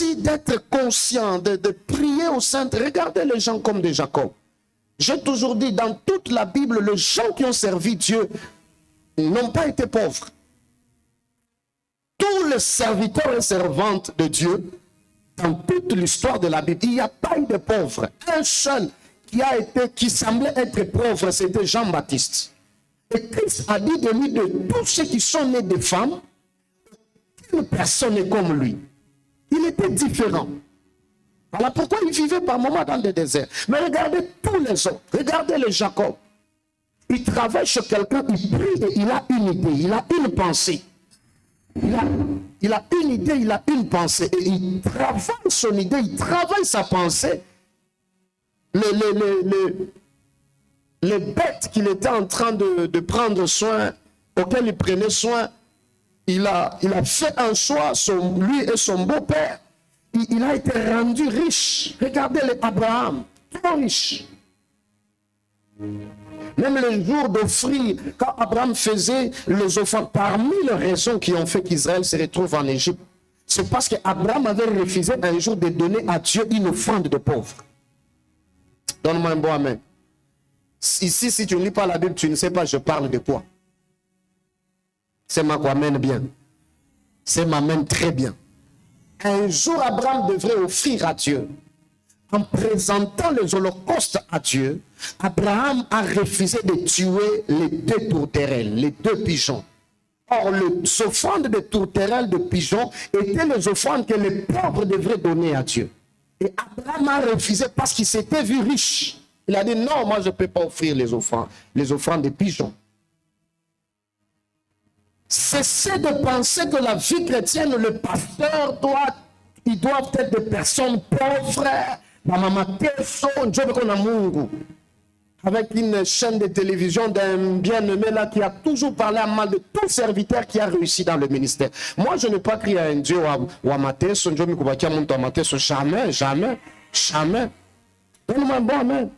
aussi d'être conscient, de prier au Saint. Regardez les gens comme de Jacob. J'ai toujours dit, dans toute la Bible, les gens qui ont servi Dieu n'ont pas été pauvres. Tous les serviteurs et servantes de Dieu, dans toute l'histoire de la Bible, il n'y a pas eu de pauvres. Un seul qui semblait être pauvre, c'était Jean-Baptiste. Et Christ a dit de lui, de tous ceux qui sont nés de femmes, aucune personne n'est comme lui. Il était différent. Voilà pourquoi il vivait par moments dans le désert. Mais regardez tous les autres. Regardez le Jacob. Il travaille chez quelqu'un, il prie et il a une idée, il a une pensée. Il a une idée, il a une pensée. Et il travaille son idée, il travaille sa pensée. Les bêtes qu'il était en train de prendre soin, auxquelles il prenait soin, il a fait un choix, lui et son beau-père. Il a été rendu riche. Regardez Abraham, trop riche. Même le jour d'offrir, quand Abraham faisait les offrandes, parmi les raisons qui ont fait qu'Israël se retrouve en Égypte, c'est parce qu'Abraham avait refusé un jour de donner à Dieu une offrande de pauvre. Donne-moi un bon amen. Ici, si tu ne lis pas la Bible, tu ne sais pas je parle de quoi. C'est ma amène bien. C'est m'amène très bien. Un jour, Abraham devrait offrir à Dieu. En présentant les holocaustes à Dieu, Abraham a refusé de tuer les deux tourterelles, les deux pigeons. Or, les offrandes de tourterelles, de pigeons, étaient les offrandes que les pauvres devraient donner à Dieu. Et Abraham a refusé parce qu'il s'était vu riche. Il a dit non, moi je ne peux pas offrir les offrandes de pigeons. Cessez de penser que la vie chrétienne, le pasteur ils doivent être des personnes pauvres, avec une chaîne de télévision d'un bien-aimé là qui a toujours parlé à mal de tout serviteur qui a réussi dans le ministère. Moi, je n'ai pas crié à un Dieu ou à Matheus, jamais, jamais, jamais. Donne-moi un bon amen.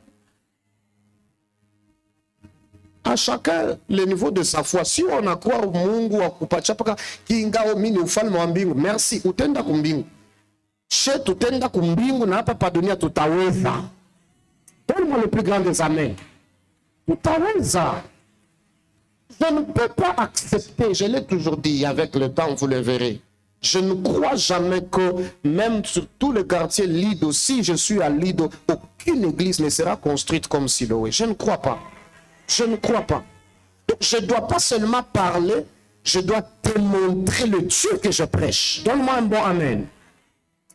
À chacun le niveau de sa foi. Si on a croire au Mungu akupachapaka kinga mini ufalme wa mbingu, merci utenda kumbingu. Chez tutenda kumbingu na hapa pa dunia tutaweza. Donne-moi le plus grand des amens. Tutaweza. Je ne peux pas accepter, je l'ai toujours dit, avec le temps vous le verrez. Je ne crois jamais que même sur tout le quartier Lido, si je suis à Lido, aucune église ne sera construite comme Siloé. Je ne crois pas. Je ne crois pas. Donc, je ne dois pas seulement parler, je dois te montrer le Dieu que je prêche. Donne-moi un bon amen.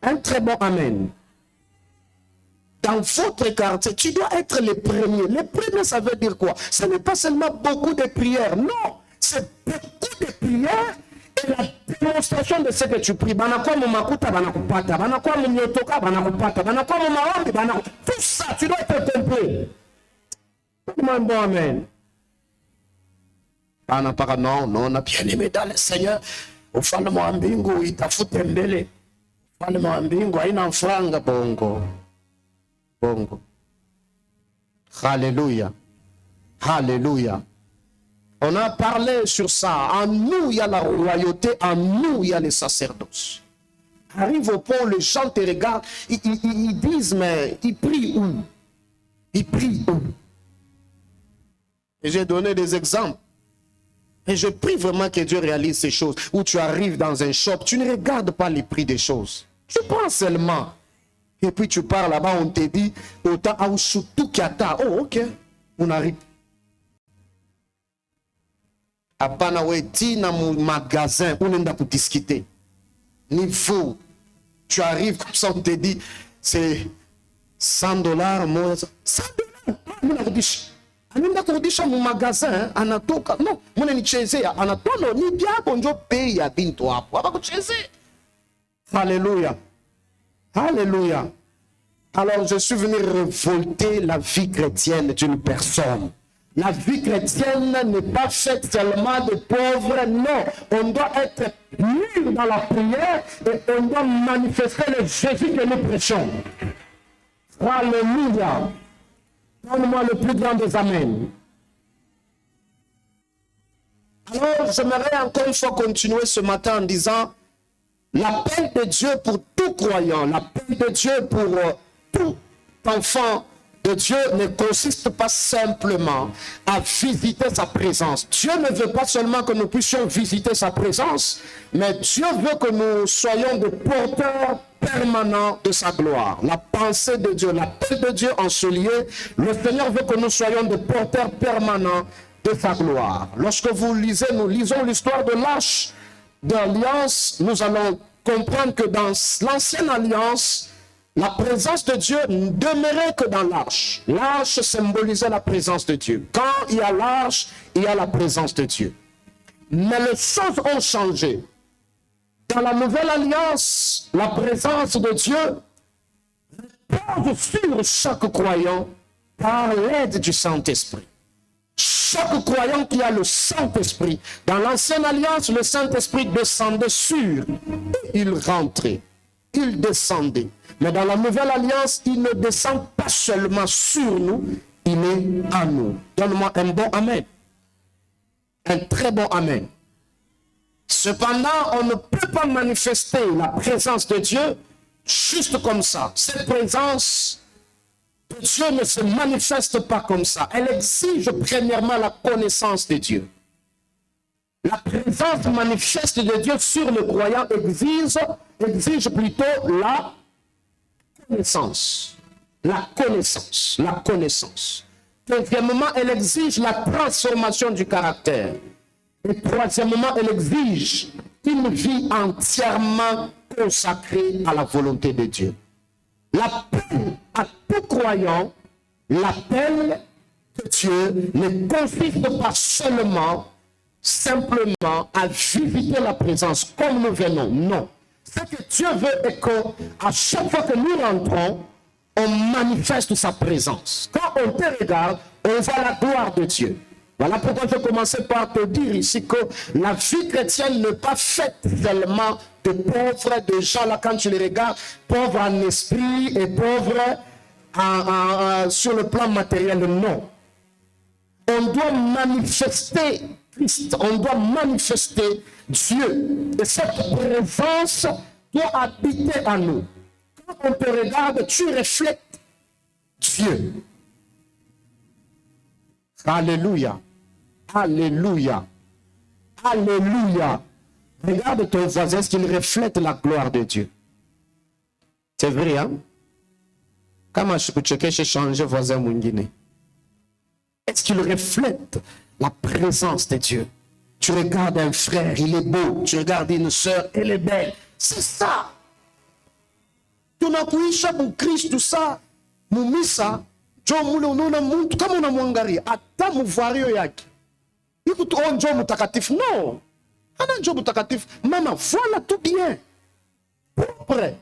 Un très bon amen. Dans votre quartier, tu dois être le premier. Le premier, ça veut dire quoi? Ce n'est pas seulement beaucoup de prières. Non, c'est beaucoup de prières et la démonstration de ce que tu pries. Tout ça, tu dois être complet. Donne-moi un bon amen. Non, on a bien aimé dans le Seigneur. Ufalme wa mbingu itafute mbele. Ufalme wa mbingu haina franga bongo. Bongo. Alléluia. Alléluia. On a parlé sur ça. En nous, il y a la royauté. En nous, il y a les sacerdoces. Arrive au point, les gens te regardent. Ils disent, mais ils prient où? Ils prient où? Et j'ai donné des exemples. Et je prie vraiment que Dieu réalise ces choses. Où tu arrives dans un shop, tu ne regardes pas les prix des choses. Tu prends seulement. Et puis tu pars là-bas, on te dit, autant tout kiata. Oh, ok. On arrive. Apana weti na magasin, on est là pour discuter. Niveau. Tu arrives comme ça, on te dit, c'est $100, moi. $100. Anaenda kurudisha mu magasin, anatoka. No, mwana nichezea, anatono ni byako njo pay ya bintu hapo. Hapa kuchezea. Alléluia. Alléluia. Alors je suis venu révolter la vie chrétienne d'une personne. La vie chrétienne n'est pas faite seulement de pauvres, non. On doit être mûr dans la prière et on doit manifester le Jésus que nous prêchons. Alléluia. Donne-moi le plus grand des amens. Alors, j'aimerais encore une fois continuer ce matin en disant, L'appel de Dieu pour tout croyant, l'appel de Dieu pour tout enfant de Dieu ne consiste pas simplement à visiter sa présence. Dieu ne veut pas seulement que nous puissions visiter sa présence, mais Dieu veut que nous soyons des porteurs permanents de sa gloire. La pensée de Dieu, l'appel de Dieu en ce lieu, le Seigneur veut que nous soyons des porteurs permanents de sa gloire. Lorsque nous lisons l'histoire de l'Arche d'Alliance, nous allons comprendre que dans l'ancienne alliance, la présence de Dieu ne demeurait que dans l'arche. L'arche symbolisait la présence de Dieu. Quand il y a l'arche, il y a la présence de Dieu. Mais les choses ont changé. Dans la nouvelle alliance, la présence de Dieu repose sur chaque croyant par l'aide du Saint-Esprit. Chaque croyant qui a le Saint-Esprit. Dans l'ancienne alliance, le Saint-Esprit descendait sur. Il rentrait. Il descendait. Mais dans la nouvelle alliance, il ne descend pas seulement sur nous, il est à nous. Donne-moi un bon amen. Un très bon amen. Cependant, on ne peut pas manifester la présence de Dieu juste comme ça. Cette présence de Dieu ne se manifeste pas comme ça. Elle exige premièrement la connaissance de Dieu. La présence manifeste de Dieu sur le croyant exige plutôt la connaissance. La connaissance. La connaissance. Deuxièmement, elle exige la transformation du caractère. Et troisièmement, elle exige une vie entièrement consacrée à la volonté de Dieu. L'appel à tout croyant, l'appel de Dieu ne consiste pas simplement à visiter la présence comme nous venons. Non. Ce que Dieu veut est qu'à chaque fois que nous rentrons, on manifeste sa présence. Quand on te regarde, on voit la gloire de Dieu. Voilà pourquoi je commençais par te dire ici que la vie chrétienne n'est pas faite seulement de pauvres, de gens là quand tu les regardes, pauvres en esprit et pauvres sur le plan matériel. Non. On doit manifester Christ, on doit manifester Dieu. Et cette présence doit habiter en nous. Quand on te regarde, tu reflètes Dieu. Alléluia. Alléluia. Alléluia. Regarde ton voisin, est-ce qu'il reflète la gloire de Dieu? C'est vrai, hein? Comment je peux changer voisin mwingine? Est-ce qu'il reflète la présence de Dieu? Tu regardes un frère, il est beau. Tu regardes une soeur, elle est belle. C'est ça. Tunakuisha mu Kristo sa mumisa jo mule unaona mtu kama unamwangalia hata mvario yake. Ikutu onjo mutakatifu. Non. Ana njo mutakatifu. Mama, voilà tout bien. Propre.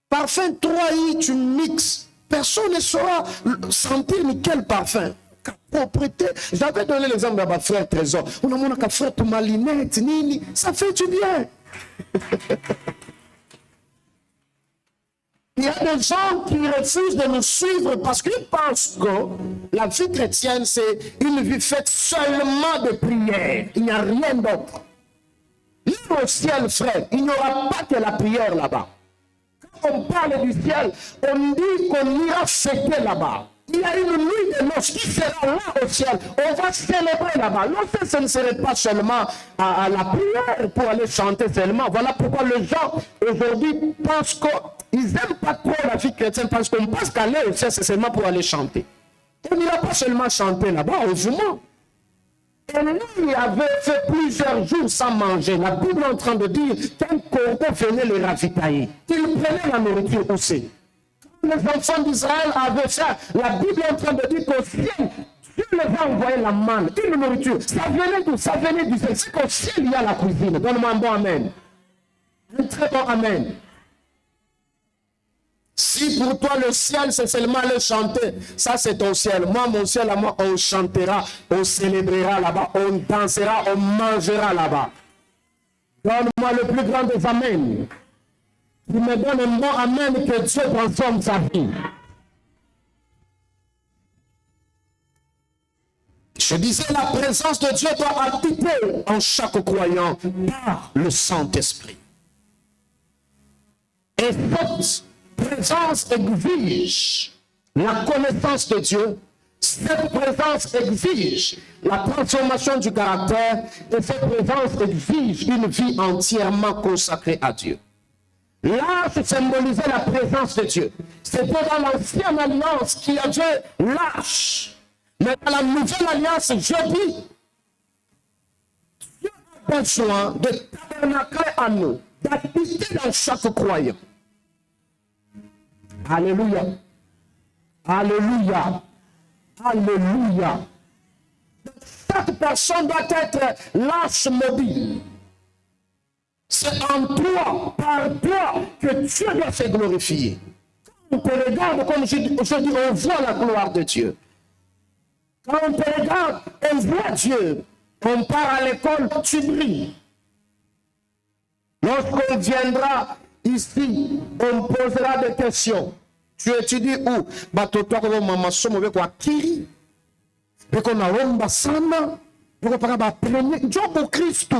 Parfum 3i, tu mixes. Personne ne saura sentir ni quel parfum. Propreté. J'avais donné l'exemple de ma frère Trésor. On a mon frère Malinette, Nini. Ça fait du bien. Il y a des gens qui refusent de nous suivre parce qu'ils pensent que la vie chrétienne, c'est une vie faite seulement de prière. Il n'y a rien d'autre. Même au ciel, frère, il n'y aura pas que la prière là-bas. Quand on parle du ciel, on dit qu'on ira fêter là-bas. Il y a une nuit de noces qui sera là au ciel. On va célébrer là-bas. Non, ce ne serait pas seulement à la prière pour aller chanter seulement. Voilà pourquoi les gens aujourd'hui pensent qu'ils n'aiment pas trop la vie chrétienne parce qu'on pense qu'aller au ciel, c'est seulement pour aller chanter. On n'ira pas seulement chanter là-bas, heureusement. Élie avait fait plusieurs jours sans manger. La Bible est en train de dire qu'un corbeau venait les ravitailler. Il prenait la nourriture aussi. Les enfants d'Israël avaient ça. La Bible est en train de dire qu'au ciel, Dieu les a envoyé la manne, une nourriture. Ça venait d'où? Ça venait du ciel. C'est qu'au ciel, il y a la cuisine. Donne-moi un bon amen. Un très bon amen. Si pour toi le ciel, c'est seulement le chanter, ça c'est ton ciel. Moi, mon ciel, à moi, on chantera, on célébrera là-bas, on dansera, on mangera là-bas. Donne-moi le plus grand des amens. Il me donne un bon amen que Dieu transforme sa vie. Je disais, la présence de Dieu doit habiter en chaque croyant par le Saint-Esprit. Et cette présence exige la connaissance de Dieu. Cette présence exige la transformation du caractère et cette présence exige une vie entièrement consacrée à Dieu. Là, c'est symboliser la présence de Dieu. C'était dans l'ancienne alliance qu'il y avait l'arche. Mais dans la nouvelle alliance, je dis, Dieu a besoin de tabernacler en nous, d'habiter dans chaque croyant. Alléluia. Alléluia. Alléluia. Chaque personne doit être l'arche mobile. C'est en toi, par toi, que Dieu doit se glorifier. Quand on te regarde, comme je dis, on voit la gloire de Dieu. Quand on te regarde, on voit Dieu. On part à l'école, tu brilles. Lorsqu'on viendra ici, on posera des questions. Tu étudies où? Batoto ko mama somo be kwa kiri. Be ko na omba sana. Be ko para ba premier job au Christ.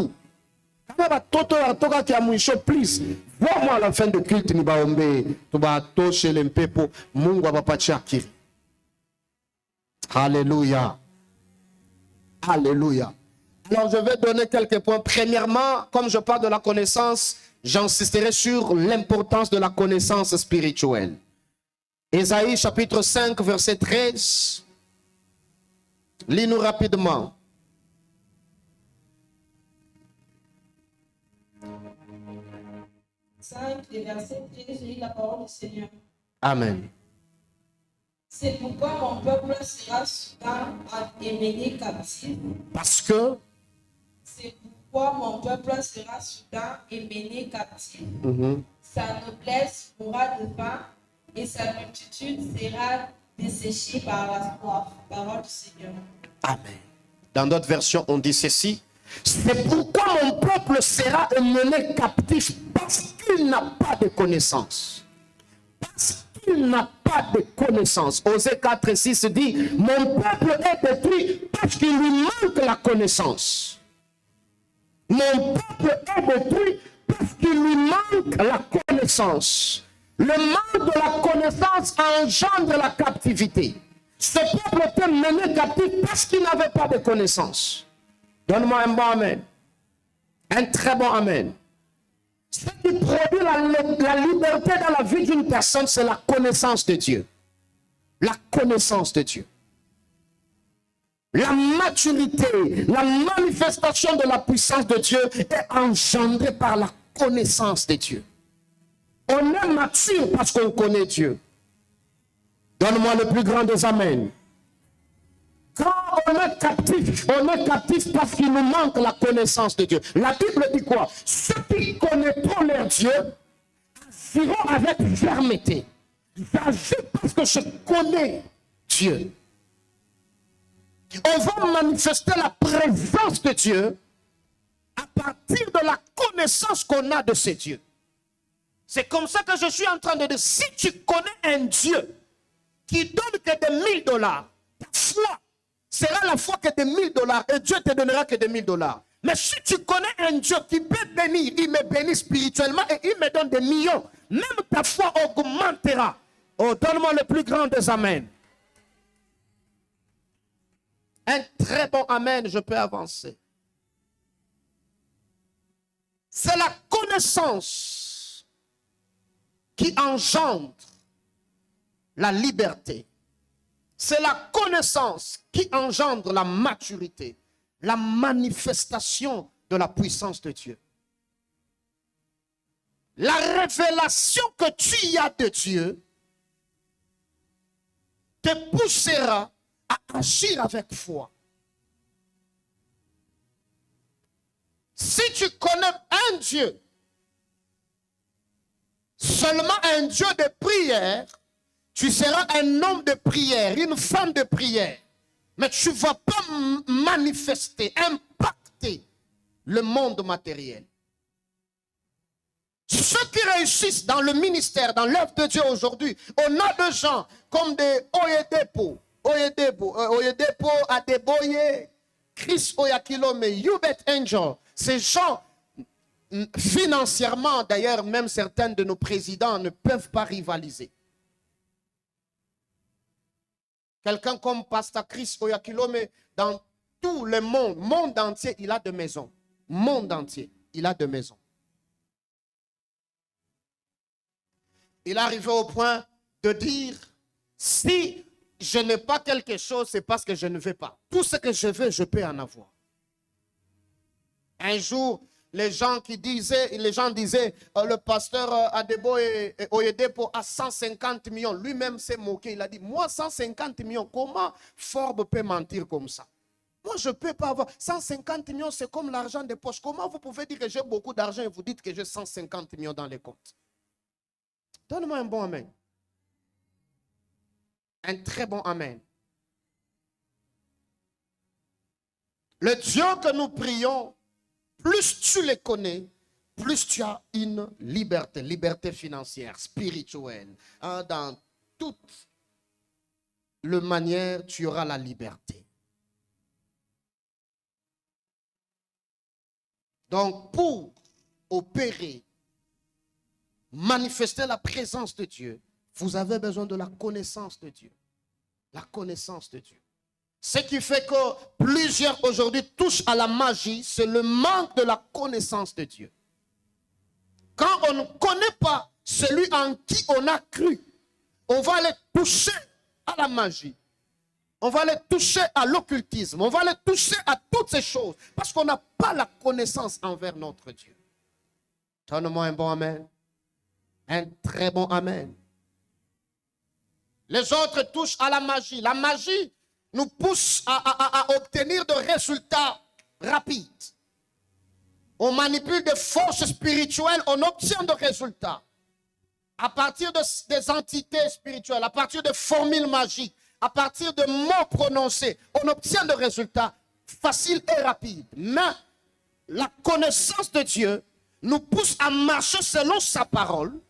Please, vois-moi à la fin de culte, ni baombe, tu vas toucher l'impepo, Mungu abapatia kiri. Alléluia. Alléluia. Alors, je vais donner quelques points. Premièrement, comme je parle de la connaissance, j'insisterai sur l'importance de la connaissance spirituelle. Ésaïe chapitre 5, verset 13. Lis-nous rapidement. 5 et verset 13, je lis la parole du Seigneur. Amen. C'est pourquoi mon peuple sera soudain et mené captif. Parce que C'est pourquoi mon peuple sera soudain et mené captif. Sa noblesse mourra de faim et sa multitude sera desséchée par la soif. Parole du Seigneur. Amen. Dans d'autres versions, on dit ceci. C'est pourquoi mon peuple sera mené captif parce qu'il n'a pas de connaissance. Parce qu'il n'a pas de connaissance. Osée 4 et 6 dit, mon peuple est détruit parce qu'il lui manque la connaissance. Mon peuple est détruit parce qu'il lui manque la connaissance. Le manque de la connaissance engendre la captivité. Ce peuple était mené captif parce qu'il n'avait pas de connaissance. Donne-moi un bon amen. Un très bon amen. Ce qui produit la liberté dans la vie d'une personne, c'est la connaissance de Dieu. La connaissance de Dieu. La maturité, la manifestation de la puissance de Dieu est engendrée par la connaissance de Dieu. On est mature parce qu'on connaît Dieu. Donne-moi le plus grand des amens. Quand on est captif parce qu'il nous manque la connaissance de Dieu. La Bible dit quoi? Ceux qui connaîtront leur Dieu agiront avec fermeté. J'agis parce que je connais Dieu. On va manifester la présence de Dieu à partir de la connaissance qu'on a de ce Dieu. C'est comme ça que je suis en train de dire, si tu connais un Dieu qui donne que de $1000, ta foi sera la foi que de $1000 et Dieu te donnera que de $1000. Mais si tu connais un Dieu qui peut bénir, il me bénit spirituellement et il me donne des millions, même ta foi augmentera. Oh, donne-moi le plus grand des amens. Un très bon amen, je peux avancer. C'est la connaissance qui engendre la liberté. C'est la connaissance qui engendre la maturité, la manifestation de la puissance de Dieu. La révélation que tu y as de Dieu te poussera à agir avec foi. Si tu connais un Dieu, seulement un Dieu de prière, tu seras un homme de prière, une femme de prière. Mais tu ne vas pas manifester, impacter le monde matériel. Ceux qui réussissent dans le ministère, dans l'œuvre de Dieu aujourd'hui, on a des gens comme des Oyedepo, Oyedepo, Adeboye, Chris Oyakilome, Hubert Angel, ces gens, financièrement, d'ailleurs, même certains de nos présidents ne peuvent pas rivaliser. Quelqu'un comme Pasteur Chris Oyakilome, dans tout le monde entier, il a de maisons. Monde entier, il a de maisons. Il est arrivé au point de dire, si je n'ai pas quelque chose, c'est parce que je ne veux pas. Tout ce que je veux, je peux en avoir. Un jour, les gens disaient, le pasteur Adebo et Oyedepo a 150 millions. Lui-même s'est moqué. Il a dit, moi 150 millions, comment Forbes peut mentir comme ça? Moi, je ne peux pas avoir 150 millions, c'est comme l'argent des poches. Comment vous pouvez dire que j'ai beaucoup d'argent et vous dites que j'ai 150 millions dans les comptes? Donne-moi un bon amen. Un très bon amen. Le Dieu que nous prions, plus tu les connais, plus tu as une liberté financière, spirituelle. Dans toute le manière, tu auras la liberté. Donc, pour opérer, manifester la présence de Dieu, vous avez besoin de la connaissance de Dieu. La connaissance de Dieu. Ce qui fait que plusieurs aujourd'hui touchent à la magie, c'est le manque de la connaissance de Dieu. Quand on ne connaît pas celui en qui on a cru, on va aller toucher à la magie. On va aller toucher à l'occultisme. On va aller toucher à toutes ces choses. Parce qu'on n'a pas la connaissance envers notre Dieu. Donne-moi un bon amen. Un très bon amen. Les autres touchent à la magie. La magie nous pousse à obtenir des résultats rapides. On manipule des forces spirituelles, on obtient des résultats. À partir des entités spirituelles, à partir de formules magiques, à partir de mots prononcés, on obtient des résultats faciles et rapides. Mais la connaissance de Dieu nous pousse à marcher selon sa parole,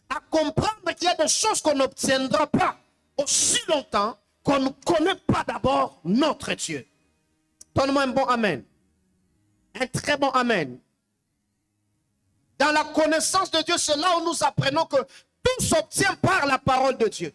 à comprendre qu'il y a des choses qu'on n'obtiendra pas aussi longtemps qu'on ne connaît pas d'abord notre Dieu. Donne-moi un bon amen. Un très bon amen. Dans la connaissance de Dieu, c'est là où nous apprenons que tout s'obtient par la parole de Dieu.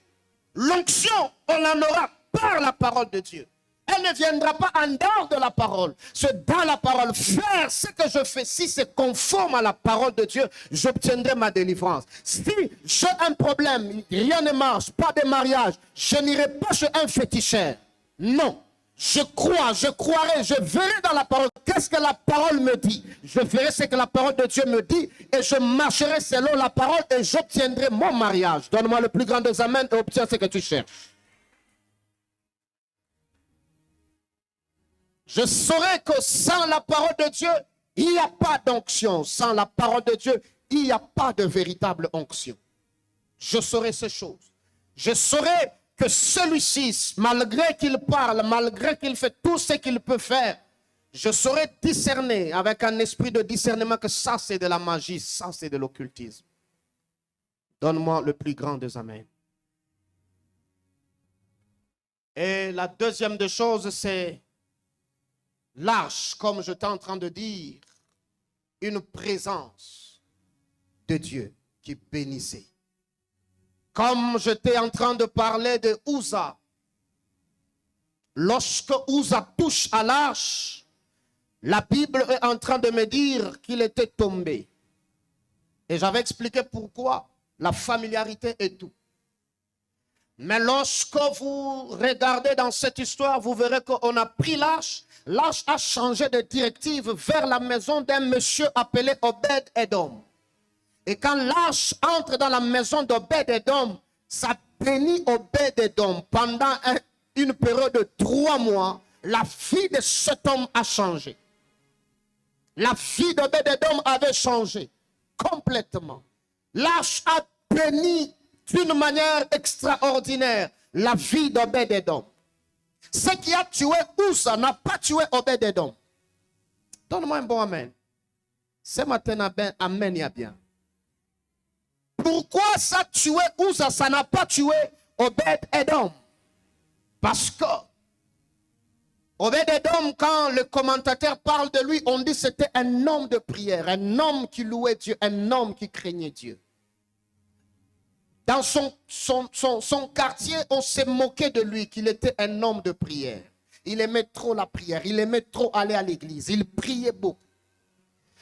L'onction, on en aura par la parole de Dieu. Elle ne viendra pas en dehors de la parole. C'est dans la parole. Faire ce que je fais, si c'est conforme à la parole de Dieu, j'obtiendrai ma délivrance. Si j'ai un problème, rien ne marche, pas de mariage, je n'irai pas chez un féticheur. Non. Je crois, je croirai, je verrai dans la parole. Qu'est-ce que la parole me dit? Je verrai ce que la parole de Dieu me dit et je marcherai selon la parole et j'obtiendrai mon mariage. Donne-moi le plus grand des amens et obtiens ce que tu cherches. Je saurai que sans la parole de Dieu, il n'y a pas d'onction. Sans la parole de Dieu, il n'y a pas de véritable onction. Je saurai ces choses. Je saurai que celui-ci, malgré qu'il parle, malgré qu'il fait tout ce qu'il peut faire, je saurai discerner avec un esprit de discernement que ça c'est de la magie, ça c'est de l'occultisme. Donne-moi le plus grand des amens. Et la deuxième des choses, c'est l'arche, comme je t'ai en train de dire, une présence de Dieu qui bénissait. Comme j'étais en train de parler de Uza, lorsque Uza touche à l'arche, la Bible est en train de me dire qu'il était tombé. Et j'avais expliqué pourquoi, la familiarité et tout. Mais lorsque vous regardez dans cette histoire, vous verrez qu'on a pris l'arche. L'arche a changé de directive vers la maison d'un monsieur appelé Obed-Edom. Et quand l'arche entre dans la maison d'Obed-Edom, ça bénit Obed-Edom. Pendant une période de 3 mois, la vie de cet homme a changé. La vie d'Obed-Edom avait changé complètement. L'arche a béni d'une manière extraordinaire la vie d'Obed-Edom. Ce qui a tué Uza n'a pas tué Obed-Edom. Donne-moi un bon amen. Ce matin, amen, il y a bien. Pourquoi ça a tué Uza, ça n'a pas tué Obed-Edom? Parce que Obed-Edom, quand le commentateur parle de lui, on dit que c'était un homme de prière, un homme qui louait Dieu, un homme qui craignait Dieu. Dans son quartier, on s'est moqué de lui, qu'il était un homme de prière. Il aimait trop la prière, il aimait trop aller à l'église, il priait beaucoup.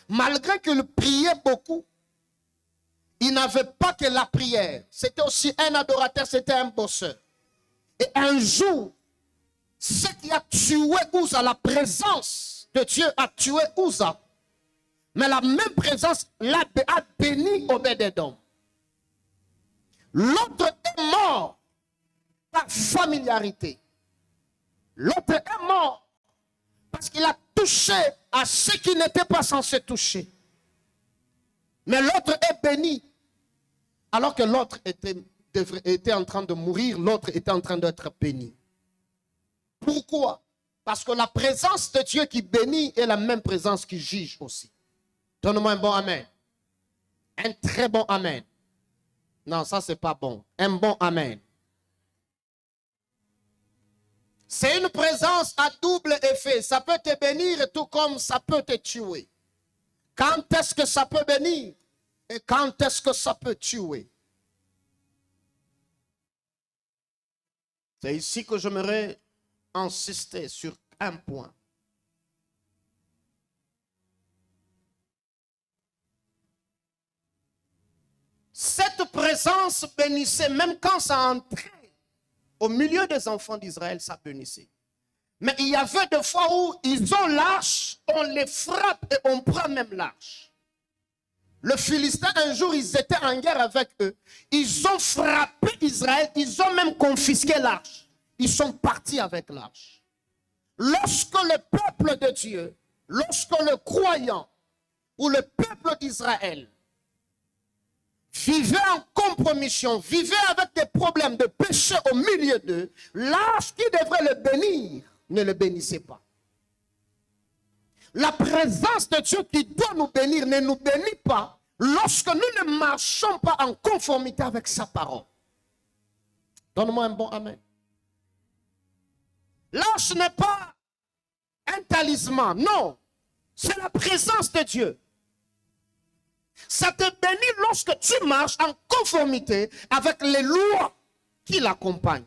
Malgré qu'il priait beaucoup, il n'avait pas que la prière. C'était aussi un adorateur, c'était un bosseur. Et un jour, ce qui a tué Uza, la présence de Dieu a tué Uza. Mais la même présence a béni Obed-Edom. L'autre est mort par familiarité. L'autre est mort parce qu'il a touché à ce qui n'était pas censé toucher. Mais l'autre est béni. Alors que l'autre était en train de mourir, l'autre était en train d'être béni. Pourquoi? Parce que la présence de Dieu qui bénit est la même présence qui juge aussi. Donne-moi un bon amen. Un très bon amen. Non, ça c'est pas bon. Un bon amen. C'est une présence à double effet. Ça peut te bénir tout comme ça peut te tuer. Quand est-ce que ça peut bénir? Et quand est-ce que ça peut tuer? C'est ici que j'aimerais insister sur un point. Cette présence bénissait, même quand ça entrait au milieu des enfants d'Israël, ça bénissait. Mais il y avait des fois où ils ont l'arche, on les frappe et on prend même l'arche. Le Philistin, un jour, ils étaient en guerre avec eux. Ils ont frappé Israël, ils ont même confisqué l'arche. Ils sont partis avec l'arche. Lorsque le peuple de Dieu, lorsque le croyant ou le peuple d'Israël vivait en compromission, vivait avec des problèmes de péché au milieu d'eux, l'arche qui devrait le bénir ne le bénissait pas. La présence de Dieu qui doit nous bénir ne nous bénit pas lorsque nous ne marchons pas en conformité avec sa parole. Donne-moi un bon amen. L'arche n'est pas un talisman, non. C'est la présence de Dieu. Ça te bénit lorsque tu marches en conformité avec les lois qui l'accompagnent.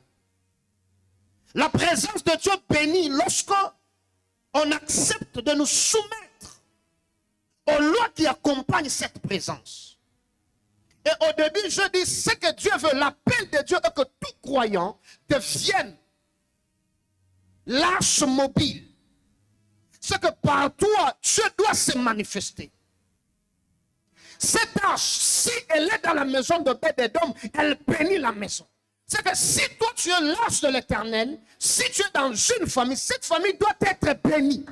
La présence de Dieu bénit lorsque on accepte de nous soumettre aux lois qui accompagnent cette présence. Et au début, je dis, ce que Dieu veut, l'appel de Dieu est que tout croyant devienne l'arche mobile. C'est que par toi, Dieu doit se manifester. Cette arche, si elle est dans la maison de Obed-Edom, elle bénit la maison. C'est que si toi tu es l'arche de l'Éternel, si tu es dans une famille, cette famille doit être bénie.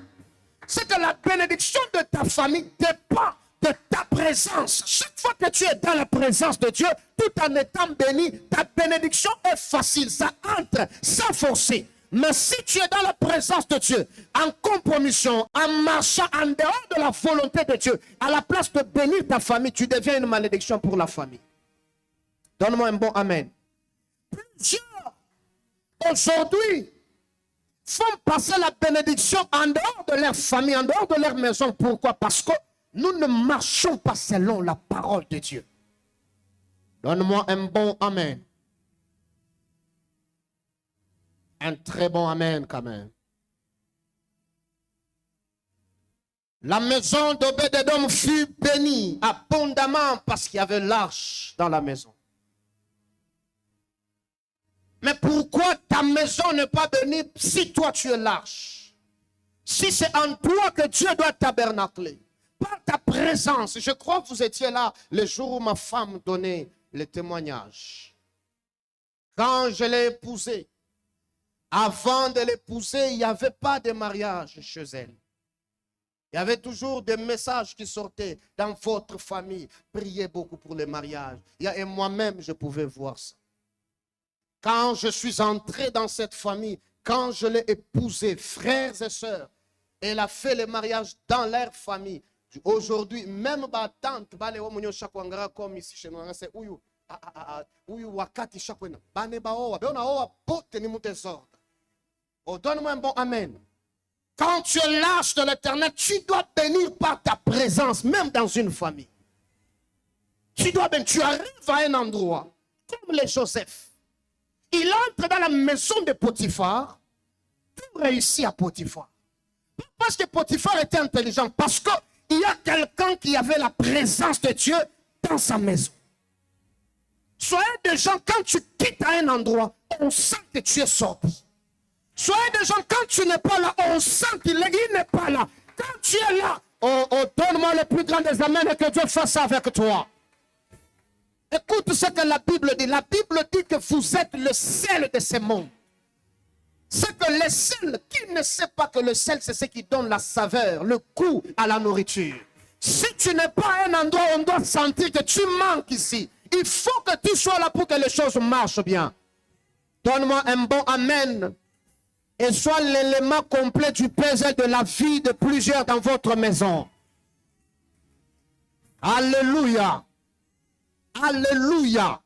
C'est que la bénédiction de ta famille dépend de ta présence. Chaque fois que tu es dans la présence de Dieu, tout en étant béni, ta bénédiction est facile, ça entre sans forcer. Mais si tu es dans la présence de Dieu, en compromission, en marchant en dehors de la volonté de Dieu, à la place de bénir ta famille, tu deviens une malédiction pour la famille. Donne-moi un bon amen. Plusieurs, aujourd'hui, font passer la bénédiction en dehors de leur famille, en dehors de leur maison. Pourquoi? Parce que nous ne marchons pas selon la parole de Dieu. Donne-moi un bon amen. Un très bon amen quand même. La maison d'Obed-Edom fut bénie abondamment parce qu'il y avait l'arche dans la maison. Mais pourquoi ta maison n'est pas bénie si toi tu es l'arche? Si c'est en toi que Dieu doit tabernacler, par ta présence. Je crois que vous étiez là le jour où ma femme donnait le témoignage. Quand je l'ai épousée, avant de l'épouser, il n'y avait pas de mariage chez elle. Il y avait toujours des messages qui sortaient dans votre famille. Priez beaucoup pour les mariages. Et moi-même, je pouvais voir ça. Quand je suis entré dans cette famille, quand je l'ai épousée, frères et sœurs, elle a fait le mariage dans leur famille. Aujourd'hui, même ma tante, comme ici chez nous, c'est Uyu wakati shakwena. Bane baoa, beona oa bote ni mutezorda. Oh, donne-moi un bon amen. Quand tu es lâche de l'Éternel, tu dois bénir par ta présence, même dans une famille. Tu dois bénir. Tu arrives à un endroit, comme les Joseph. Il entre dans la maison de Potiphar, tout réussit à Potiphar. Parce que Potiphar était intelligent, parce qu'il y a quelqu'un qui avait la présence de Dieu dans sa maison. Soyez des gens, quand tu quittes à un endroit, on sent que tu es sorti. Soyez des gens, quand tu n'es pas là, on sent qu'il n'est pas là. Quand tu es là, donne-moi le plus grand des amens et que Dieu fasse ça avec toi. Écoute ce que la Bible dit. La Bible dit que vous êtes le sel de ce monde. C'est que le sel, qui ne sait pas que le sel, c'est ce qui donne la saveur, le goût à la nourriture. Si tu n'es pas à un endroit où on doit sentir que tu manques ici, il faut que tu sois là pour que les choses marchent bien. Donne-moi un bon amen. Et soit l'élément complet du puzzle de la vie de plusieurs dans votre maison. Alléluia. Alléluia.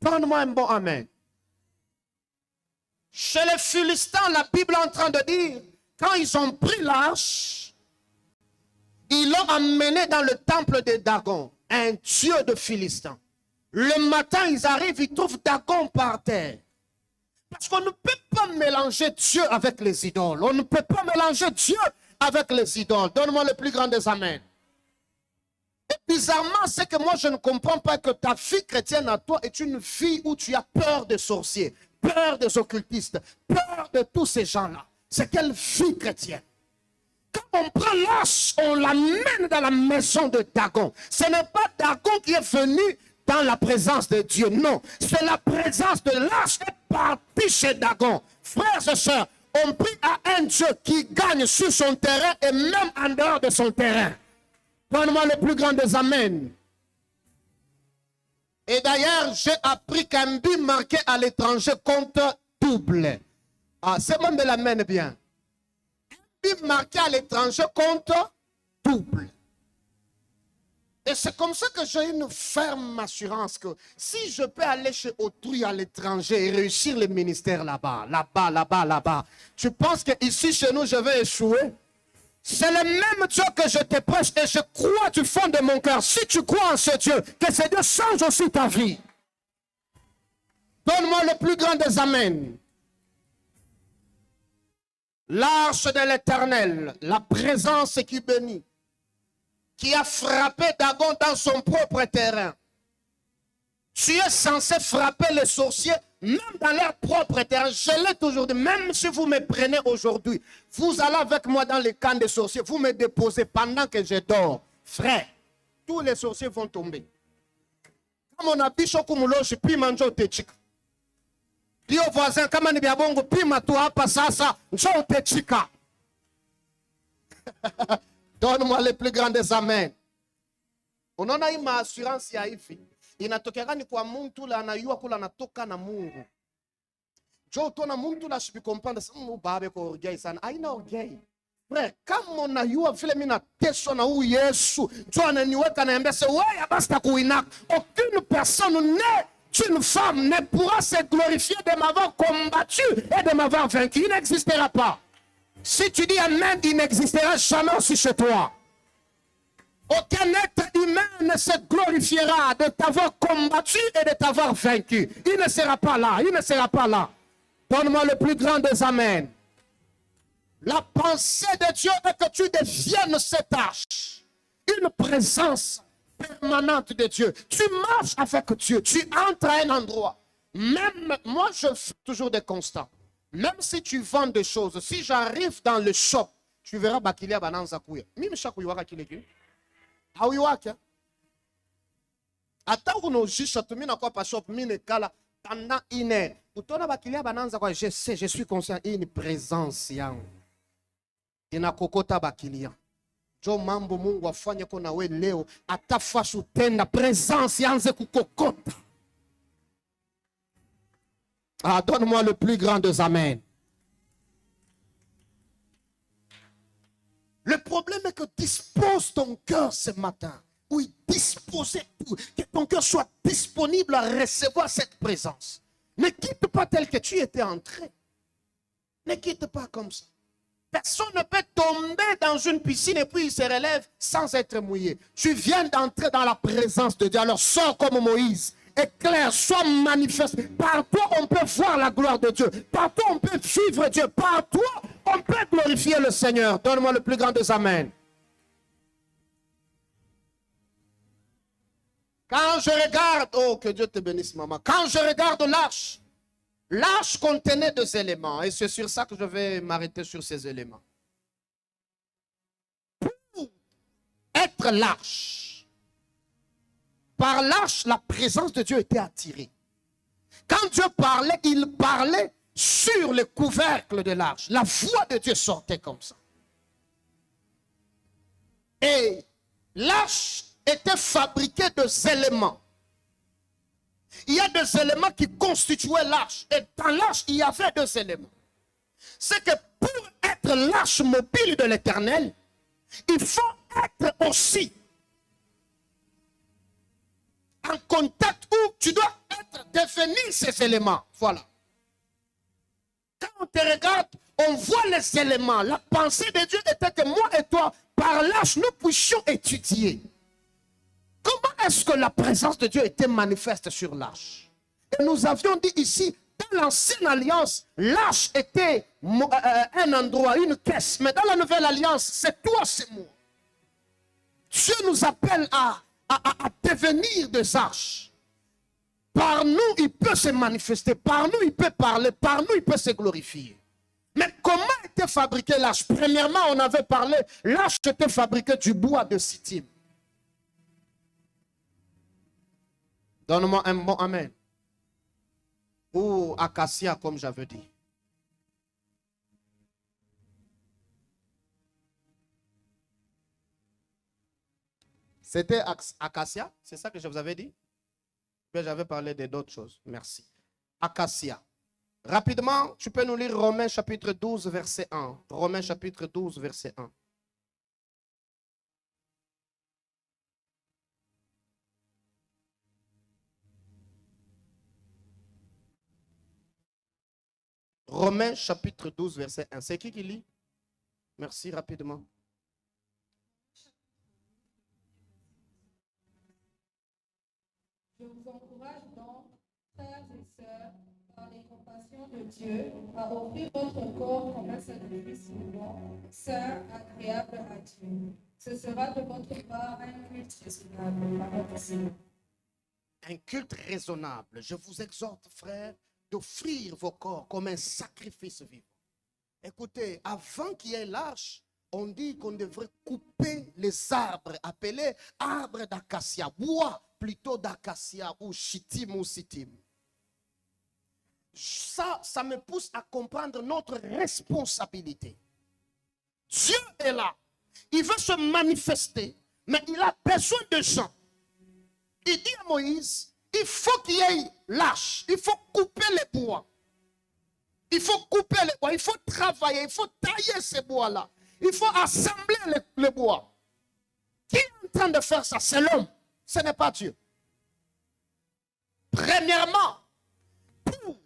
Donne-moi un bon amen. Chez les Philistins, la Bible est en train de dire, quand ils ont pris l'arche, ils l'ont emmené dans le temple de Dagon, un dieu de Philistins. Le matin, ils arrivent, ils trouvent Dagon par terre. Parce qu'on ne peut pas mélanger Dieu avec les idoles. On ne peut pas mélanger Dieu avec les idoles. Donne-moi le plus grand des amens. Et bizarrement, c'est que moi, je ne comprends pas que ta vie chrétienne à toi est une vie où tu as peur des sorciers, peur des occultistes, peur de tous ces gens-là. C'est quelle vie chrétienne? Quand on prend l'âge, on l'amène dans la maison de Dagon. Ce n'est pas Dagon qui est venu dans la présence de Dieu. Non, c'est la présence de l'âge qui est partie chez Dagon. Frères et sœurs, on prie à un Dieu qui gagne sur son terrain et même en dehors de son terrain. Donne-moi le plus grand des amens. Et d'ailleurs, j'ai appris qu'un but marqué à l'étranger compte double. Ah, c'est même de l'amen bien. Un but marqué à l'étranger compte double. Et c'est comme ça que j'ai une ferme assurance que si je peux aller chez autrui à l'étranger et réussir le ministère là-bas, là-bas, tu penses qu'ici chez nous je vais échouer? C'est le même Dieu que je te prêche et je crois du fond de mon cœur. Si tu crois en ce Dieu, que ce Dieu change aussi ta vie. Donne-moi le plus grand des amens. L'arche de l'Éternel, la présence qui bénit, qui a frappé Dagon dans son propre terrain. Tu es censé frapper les sorciers même dans leur propre terrain. Je l'ai toujours dit, même si vous me prenez aujourd'hui, vous allez avec moi dans les camps des sorciers, vous me déposez pendant que je dors. Frère, tous les sorciers vont tomber. Comme on a bicho kumuloshi, puis manjo techika. Dis au voisin, comme on est bien bon, puis matua passasa, njo techika. Donne-moi les plus grands des amens. Unaona hii maassurance ya hivi inatokea ni kwa mtu la anayua kula anatoka na Mungu. Jo utona mtu la shibikomprendre samu babe ko orgueil sana. Haina orgueil. Frère, kama unayua vile mimi nateswa na huyu Yesu, jo ananiweka naambia se wewe basta kuinaka. Aucune personne n'est une femme ne pourra se glorifier de m'avoir combattu et de m'avoir vaincu. Il n'existera pas. Si tu dis amen, il n'existera jamais aussi chez toi. Aucun être humain ne se glorifiera de t'avoir combattu et de t'avoir vaincu. Il ne sera pas là, il ne sera pas là. Donne-moi le plus grand des amens. La pensée de Dieu est que tu deviennes cette arche. Une présence permanente de Dieu. Tu marches avec Dieu, tu entres à un endroit. Même, moi je fais toujours des constats. Même si tu vends des choses, si j'arrive dans le shop, tu verras Bakilia Bananza Kouya. Mimi Shakouiwaka Kileki. Aouiwaka. Attends qu'on nous juge, tu m'as quoi pas shop, mine kala, pendant une heure. Pour toi, Bakilia Bananza Kouya, je sais, je suis conscient, une présence yang. Ina kokota Bakilia. Jo mambo Mungu afanye kona we leo, atafashu tenda, présence yanze kukokota. Ah, donne-moi le plus grand des amens. Le problème est que dispose ton cœur ce matin. Oui, disposez tout. Que ton cœur soit disponible à recevoir cette présence. Ne quitte pas tel que tu étais entré. Ne quitte pas comme ça. Personne ne peut tomber dans une piscine et puis il se relève sans être mouillé. Tu viens d'entrer dans la présence de Dieu. Alors sors comme Moïse. Éclaire, sois manifeste. Par toi, on peut voir la gloire de Dieu. Par toi, on peut suivre Dieu. Par toi, on peut glorifier le Seigneur. Donne-moi le plus grand des amens. Quand je regarde, oh que Dieu te bénisse maman. Quand je regarde l'arche, l'arche contenait 2 éléments. Et c'est sur ça que je vais m'arrêter sur ces éléments. Pour être l'arche, par l'arche, la présence de Dieu était attirée. Quand Dieu parlait, il parlait sur le couvercle de l'arche. La voix de Dieu sortait comme ça. Et l'arche était fabriquée de 2 éléments. Il y a 2 éléments qui constituaient l'arche. Et dans l'arche, il y avait 2 éléments. C'est que pour être l'arche mobile de l'Éternel, il faut être aussi en contact où tu dois devenir ces éléments. Voilà. Quand on te regarde, on voit les éléments. La pensée de Dieu était que moi et toi, par l'arche, nous puissions étudier. Comment est-ce que la présence de Dieu était manifeste sur l'arche? Et nous avions dit ici, dans l'ancienne alliance, l'arche était un endroit, une caisse. Mais dans la nouvelle alliance, c'est toi, c'est moi. Dieu nous appelle à devenir des arches. Par nous, il peut se manifester. Par nous, il peut parler. Par nous, il peut se glorifier. Mais comment était fabriquée l'arche? Premièrement, on avait parlé, l'arche était fabriquée du bois de Sittim. Donne-moi un bon amen. Ou acacia, comme j'avais dit. C'était acacia, c'est ça que je vous avais dit? Mais j'avais parlé d'autres choses. Merci. Acacia. Rapidement, tu peux nous lire Romains chapitre 12, verset 1. Romains chapitre 12, verset 1. Romains chapitre 12, verset 1. C'est qui lit? Merci, rapidement. Je vous encourage donc, frères et sœurs, par les compassions de Dieu, à offrir votre corps comme un sacrifice vivant, saint, agréable à Dieu. Ce sera de votre part un culte raisonnable. Un culte raisonnable. Je vous exhorte, frères, d'offrir vos corps comme un sacrifice vivant. Écoutez, avant qu'il y ait l'arche, on dit qu'on devrait couper les arbres appelés arbres d'acacia, bois plutôt d'acacia ou chittim ou sittim. Ça me pousse à comprendre notre responsabilité. Dieu est là. Il veut se manifester, mais il a besoin de gens. Il dit à Moïse, il faut qu'il y ait l'arche, il faut couper les bois. Il faut couper les bois, il faut travailler, il faut tailler ces bois-là. Il faut assembler les bois. Qui est en train de faire ça? C'est l'homme, ce n'est pas Dieu. Premièrement, pour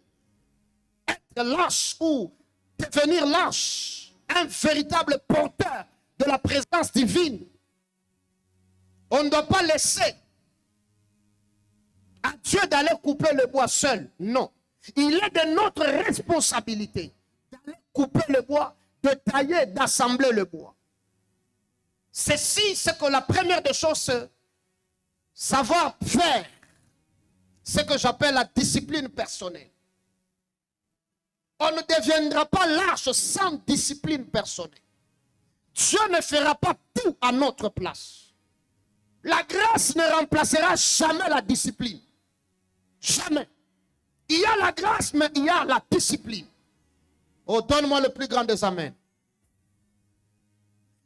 être l'arche ou devenir l'arche, un véritable porteur de la présence divine, on ne doit pas laisser à Dieu d'aller couper le bois seul. Non. Il est de notre responsabilité d'aller couper le bois, de tailler, d'assembler le bois. Ceci, c'est que la première des choses, savoir faire ce que j'appelle la discipline personnelle. On ne deviendra pas l'arche sans discipline personnelle. Dieu ne fera pas tout à notre place. La grâce ne remplacera jamais la discipline. Jamais. Il y a la grâce, mais il y a la discipline. Oh, donne-moi le plus grand des amens.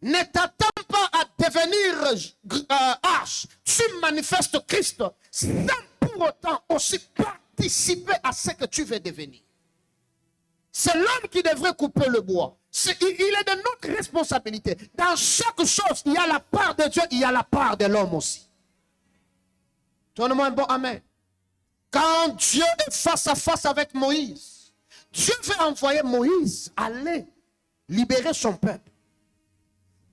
Ne t'attends pas à devenir arche. Tu manifestes Christ sans pour autant aussi participer à ce que tu veux devenir. C'est l'homme qui devrait couper le bois. Il est de notre responsabilité. Dans chaque chose, il y a la part de Dieu, il y a la part de l'homme aussi. Donne-moi un bon amen. Quand Dieu est face à face avec Moïse, Dieu veut envoyer Moïse aller libérer son peuple.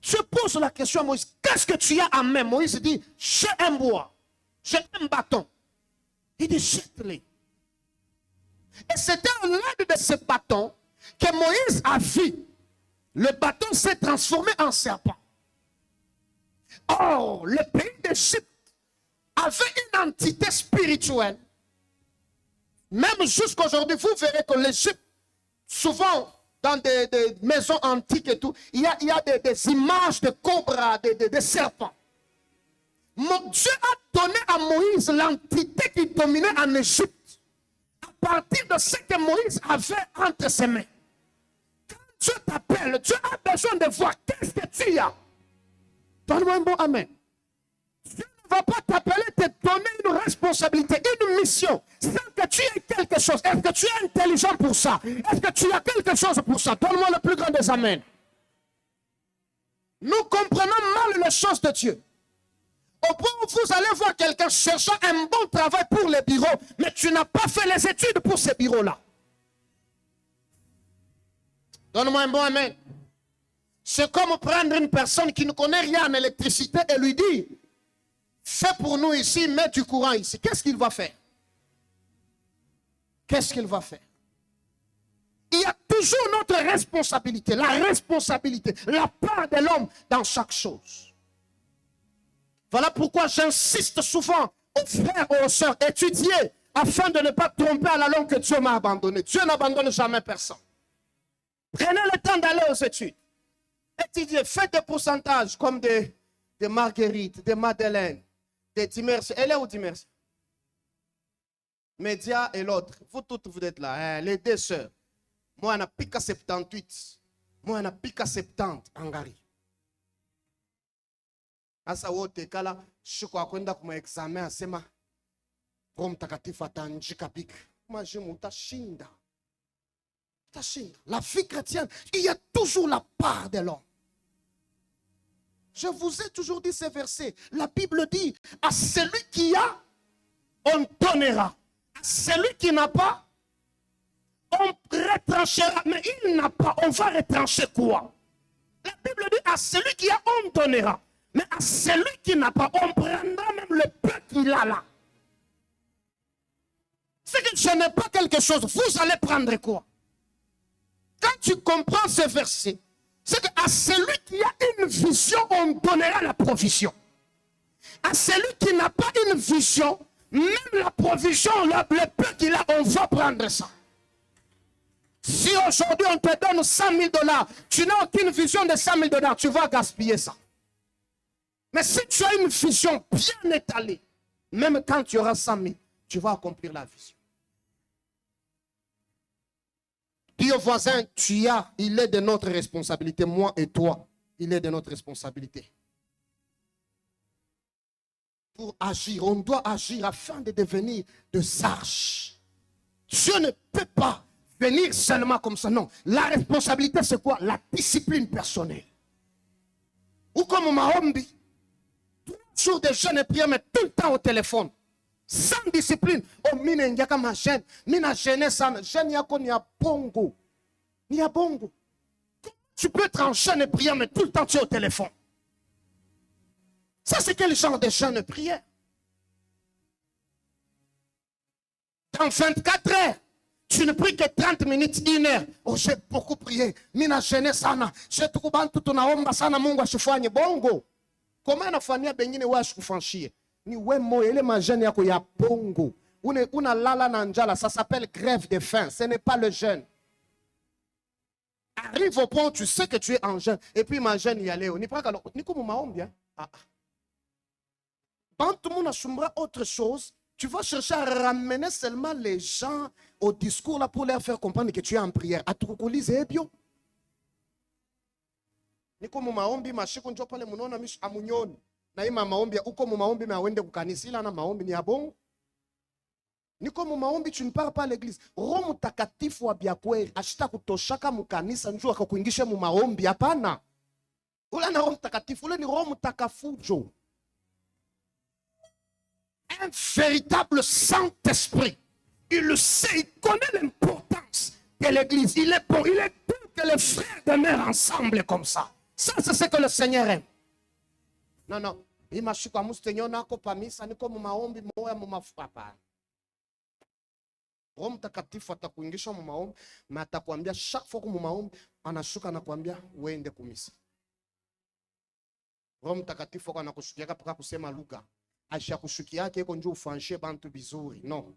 Dieu pose la question à Moïse, qu'est-ce que tu as en main? Moïse dit, j'ai un bois, j'ai un bâton. Il dit, jette-les. Et c'était à l'aide de ce bâton que Moïse a vu. Le bâton s'est transformé en serpent. Or, le pays d'Égypte avait une entité spirituelle. Même jusqu'à aujourd'hui, vous verrez que l'Égypte, souvent dans des maisons antiques et tout, il y a des images de cobras, de serpents. Dieu a donné à Moïse l'entité qui dominait en Égypte à partir de ce que Moïse avait entre ses mains. Quand Dieu t'appelle, Dieu a besoin de voir qu'est-ce que tu as. Donne-moi un bon amen. Dieu ne va pas t'appeler, te donner une responsabilité, une mission, sans que tu aies quelque chose. Est-ce que tu es intelligent pour ça? Est-ce que tu as quelque chose pour ça? Donne-moi le plus grand des amens. Nous comprenons mal les choses de Dieu. Au point où vous allez voir quelqu'un cherchant un bon travail pour les bureaux, mais tu n'as pas fait les études pour ces bureaux-là. Donne-moi un bon amen. C'est comme prendre une personne qui ne connaît rien en électricité et lui dire, fais pour nous ici, mets du courant ici. Qu'est-ce qu'il va faire? Qu'est-ce qu'il va faire? Il y a toujours notre responsabilité, la part de l'homme dans chaque chose. Voilà pourquoi j'insiste souvent aux frères et aux sœurs, étudier afin de ne pas tromper à la longue que Dieu m'a abandonné. Dieu n'abandonne jamais personne. Prenez le temps d'aller aux études. Étudiez, faites des pourcentages comme des Marguerite, des Madeleine, des Dimersi. Elle est où Dimersi? Média et l'autre. Vous toutes, vous êtes là. Hein? Les deux sœurs. Moi, on a piqué 78. Moi, on a piqué 70 en Gary. Asa wote kala shiko kwenda kuma examen asema Roho Mtakatifu atanjika pika. Majimu utashinda. Utashinda. La vie chrétienne, il y a toujours la part de l'homme. Je vous ai toujours dit ces versets. La Bible dit, à celui qui a, on donnera. À celui qui n'a pas, on retranchera. Mais il n'a pas, on va retrancher quoi? La Bible dit, à celui qui a, on donnera. Mais à celui qui n'a pas, on prendra même le peu qu'il a là. C'est que je n'ai pas quelque chose, vous allez prendre quoi? Quand tu comprends ce verset, c'est qu'à celui qui a une vision, on donnera la provision. À celui qui n'a pas une vision, même la provision, le peu qu'il a, on va prendre ça. Si aujourd'hui on te donne 100 000 $, tu n'as aucune vision de 100 000 $, tu vas gaspiller ça. Mais si tu as une vision bien étalée, même quand tu auras 100 000, tu vas accomplir la vision. Dis au voisin, tu as, il est de notre responsabilité, moi et toi, il est de notre responsabilité. Pour agir, on doit agir afin de devenir de sages. Dieu ne peut pas venir seulement comme ça, non. La responsabilité, c'est quoi? La discipline personnelle. Ou comme Mahombi, 3 jours de jeûne et prière, mais tout le temps au téléphone. Sans discipline. Oh, mine n'yaka ma jeune. Mine jeune sans jeune yako ni a bongo. Ni a bongo. Tu peux être en jeûne et prière, mais tout le temps tu es au téléphone. Ça, c'est quel genre de jeûne et prière? Dans 24 heures, tu ne pries que 30 minutes, 1 heure. Oh, j'ai beaucoup prié. Mina jeune sana. J'ai tout bantu tunaomba sana Mungu ashifanye bongo. Comment nafanya bengine wa ashikufanshie? Ni wemo ele majene yako ya bongo. Una lala na njala, ça s'appelle grève de faim. Ce n'est pas le jeûne. Arrive au point où tu sais que tu es en jeûne. Et puis ma jeûne y allait. Ni pas alors. Ni comme maombi. Quand tout le monde assumbra autre chose, tu vas chercher à ramener seulement les gens au discours là pour leur faire comprendre que tu es en prière. À tout c'est bio. Ni comme maombi mashiko njo pale munaona mishi amunyoni. Na ima maombi uko mu maombi mais awende kukanisa ila na maombi ni abongo. Ni comme maombi tu ne pars pas à l'église. Roho Mtakatifu wa biakweli ashita kutoshaka mu kanisa njoo akakuingisha mu maombi hapana. Ula na Roho Mtakatifu ule ni Roho Mtakafujo. Un véritable Saint-Esprit. Il le sait, il connaît l'importance que l'église. Il est bon, il est bon que les frères demeurent ensemble comme ça. Ça, c'est ce que le Seigneur aime. Non, non. Imashika mustenyo nako pamisa niko mumaombi moya mumafupa. Roho Mtakatifu atakuingisha mumaombi, na atakwambia chaque fois mu maombi anashuka anakuambia uende kumisa. Roho Mtakatifu anakushukia paka kusema lugha. Aisha kushukia yake iko njoo ufanishe bantu bizuri. Non.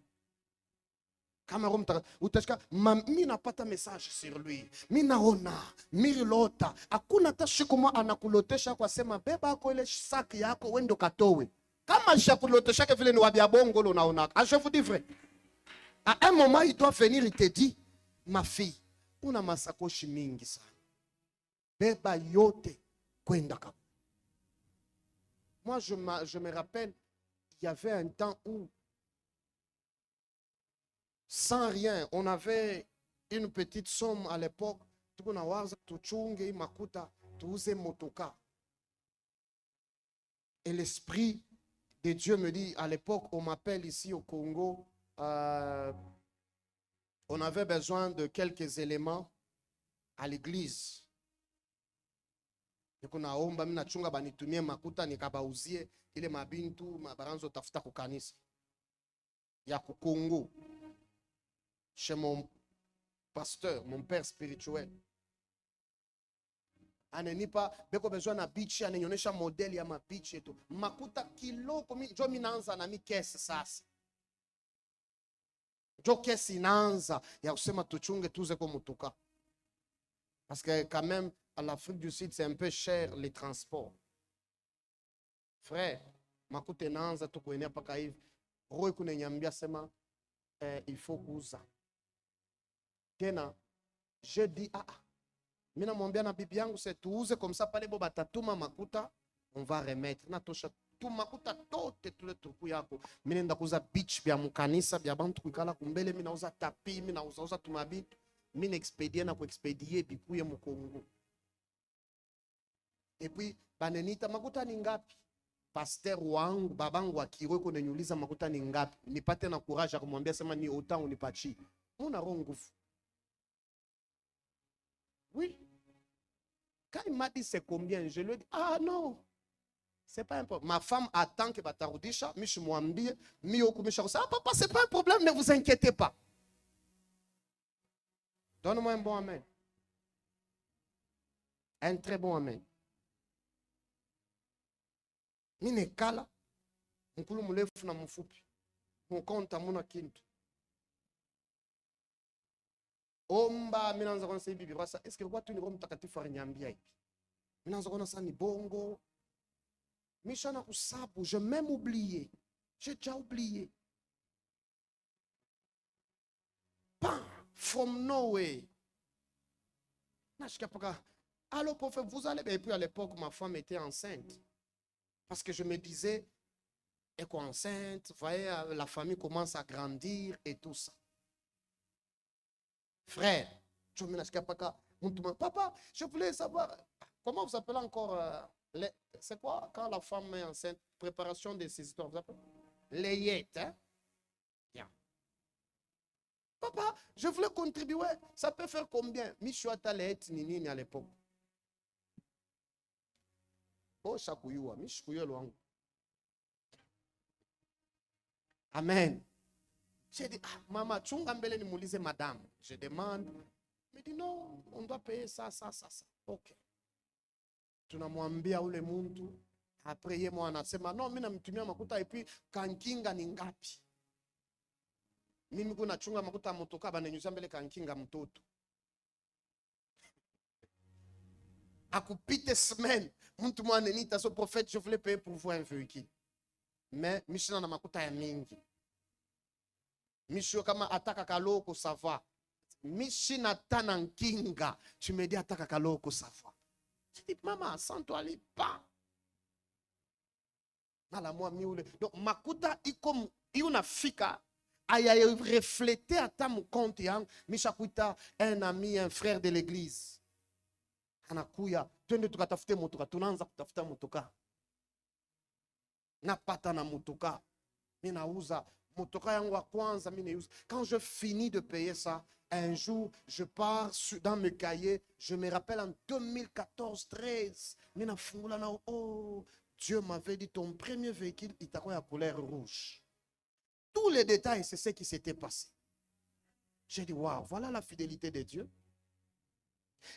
Kama Roho Mtakatifu utashika mimi napata message sur lui. Mimi naona, mimi lota. Hakuna hata siku moja anakulotesha kwa sema beba yako ile saki yako wende katowe. Kama shakulotesha ke vile ni wabia bongo lo naona. Je vous dis vrai. À un moment, il doit venir, il te dit, ma fille, una masakoshi mingi sana. Beba yote kwenda kapa. Moi, je me rappelle, il y avait un temps où, sans rien, on avait une petite somme à l'époque. Tuchunge makuta, tuuze motoka. Et l'Esprit de Dieu me dit, à l'époque, on m'appelle ici au Congo, on avait besoin de quelques éléments à l'église. Naomba mimi nachunga banitumie makuta nikabauzie ile mabintu mabaranzo tafuta ku kanisa ya ku Congo chez mon pasteur, mon père spirituel. Anenipa beko besoin na bichi, ananionyesha modeli ya mabichi eto. Makuta kiloko njo minaanza na mi kesi sasa. Njo kesi inaanza ya kusema tuchunge tuze kwa mutuka. Parce que quand même, à l'Afrique du Sud, c'est un peu cher les transports. Frère, makuta inaanza tu kuenea paka hivi. Roho kuneniambia sema il faut kuuza. Tena, je dis mimi namwambia na bibi yangu c'est tuuze comme ça pale bo batatuma makuta, on va remettre. Na tosha tu makuta tote tule tuku yako. Mimi nenda kuuza beach bya mukanisa bya bantu kukala kumbele, mimi nauza tapi, mimi nauza tumabitu. Mimi expedie na ku expedie bikuye mu Congo. Et puis banenita makuta ni ngapi? Pasteur wangu babangu akirwe ko nenyuliza makuta ni ngapi? Nipate na courage ya kumwambia sema ni autant unipachi. Una roho nguvu. Oui. Quand il m'a dit c'est combien, je lui ai dit, non, c'est pas un problème. Ma femme attend que batarudisha, mishi mwambie, miyoku misha kusa, papa, c'est pas un problème, ne vous inquiétez pas. Donne-moi un bon amen. Un très bon amen. Mine kala, mkulu mulefu na mfupi, mkonta muna kintu. Omba minaanza kona sasa hivi birasa, est-ce que watu ni Roho Mtakatifu aliniambia hivi? Minaanza kona sasa ni bongo. Mishana kusabu, je même oublié. J'ai déjà oublié. Bam, from nowhere. Alors prophète, vous allez. Et puis à l'époque, ma femme était enceinte. Parce que je me disais, elle est enceinte, voyez, la famille commence à grandir et tout ça. Frère, papa, je voulais savoir, comment vous appelez encore, c'est quoi quand la femme est enceinte, préparation de ces histoires, vous appelez les yettes, hein? Bien. Papa, je voulais contribuer, ça peut faire combien? Michouata les nini à l'époque. Oh, chakuyua, michouya loang. Amen. J'ai dit, maman, tchungambele ni moulise madame. Je demande. Il me dit, non, on doit payer ça. Ok. Tunamwambia ule muntu. Après, ye moi anasema, non, mimi namtumia makuta et puis kankinga ni ngapi. Mimi kuna chunga makuta motoka bananyuza mbele kankinga mtoto. Akupite semaine, muntu mwana nita so prophète, je voulais payer pour vous un véhicule. Mais mishina na makuta ya mingi. Mishio kama ataka kaloko sava. Mishina tana nkinga. Tu me dis ataka kaloko sava. Je dis maman, sans toi les pas. Nala moi miule. Donc makuta ikom iuna fika aya refléter à ta mon compte yang. Mishakuita un ami, un frère de l'église. Anakuya, twende tukatafute motoka, tunaanza kutafuta motoka. Napata na motoka. Minauza Quand je finis de payer ça, un jour, je pars dans mes cahiers, je me rappelle en 2014-13, oh, Dieu m'avait dit, ton premier véhicule, il t'a à couleur rouge. Tous les détails, c'est ce qui s'était passé. J'ai dit, waouh, voilà la fidélité de Dieu.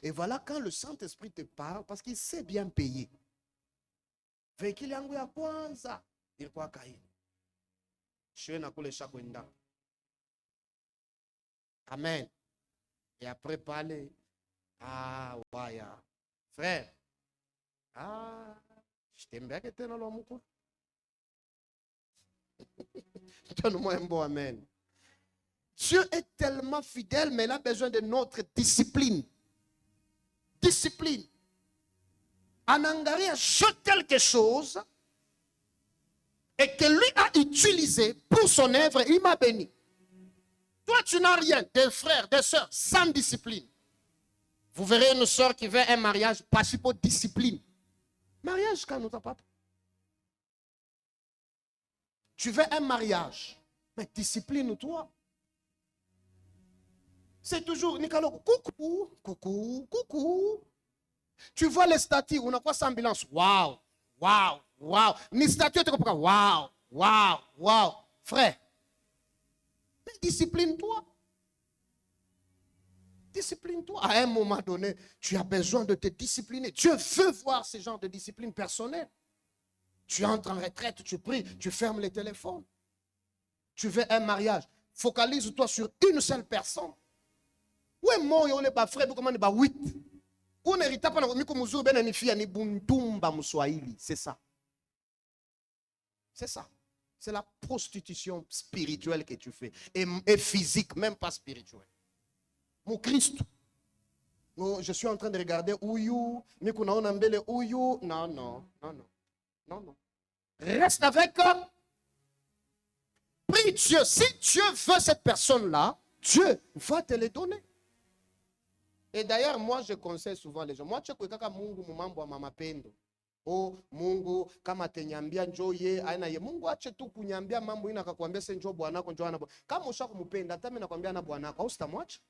Et voilà quand le Saint-Esprit te parle, parce qu'il sait bien payer. Véhicule yangu ya kwanza, ilikuwa Kaini. Je na kule Shakwenda. Amen. Et après parler, ah, waya. Frère, ah, je t'aime bien que tu es dans l'homme. Donne-moi un bon amen. Dieu est tellement fidèle, mais il a besoin de notre discipline. Discipline. Anangari a jeté quelque chose et que lui a utilisé pour son œuvre, il m'a béni. Toi, tu n'as rien, des frères, des sœurs, sans discipline. Vous verrez une sœur qui veut un mariage, pas si pour discipline. Mariage, quand nous pas. Tu veux un mariage, mais discipline-toi. C'est toujours, Nicolo, coucou, coucou, coucou. Tu vois les statues, on a quoi sans ambulance? Waouh, waouh, waouh. Ni statue, tu comprends? Waouh, waouh, waouh. Frère, discipline-toi. Discipline-toi. À un moment donné, tu as besoin de te discipliner. Dieu veut voir ce genre de discipline personnelle. Tu entres en retraite, tu pries, tu fermes les téléphones. Tu veux un mariage. Focalise-toi sur une seule personne. Où est mon yon ba frère, comment on est 8? Où n'est pas miko ben ni fia ni buntumba muswahili, c'est ça. C'est ça. C'est la prostitution spirituelle que tu fais et physique, même pas spirituelle. Mon Christ. Je suis en train de regarder Ouyou, Mikuna Onambele Ouyou. Non, non, non, non. Non, non. Reste avec eux. Prie Dieu. Si Dieu veut cette personne-là, Dieu va te les donner. Et d'ailleurs, moi, je conseille souvent les gens. Moi, tu sais que Mungu mumambo mama pendo. Oh, Mungu, kama tenyambia njoo ye, aina ye. Mungu ache tu kunyambia mambo ina akakwambia se njoo bwanako njoo anabo. Kama ushakumupenda, hata mimi nakwambia na bwanako, au sitamwacha?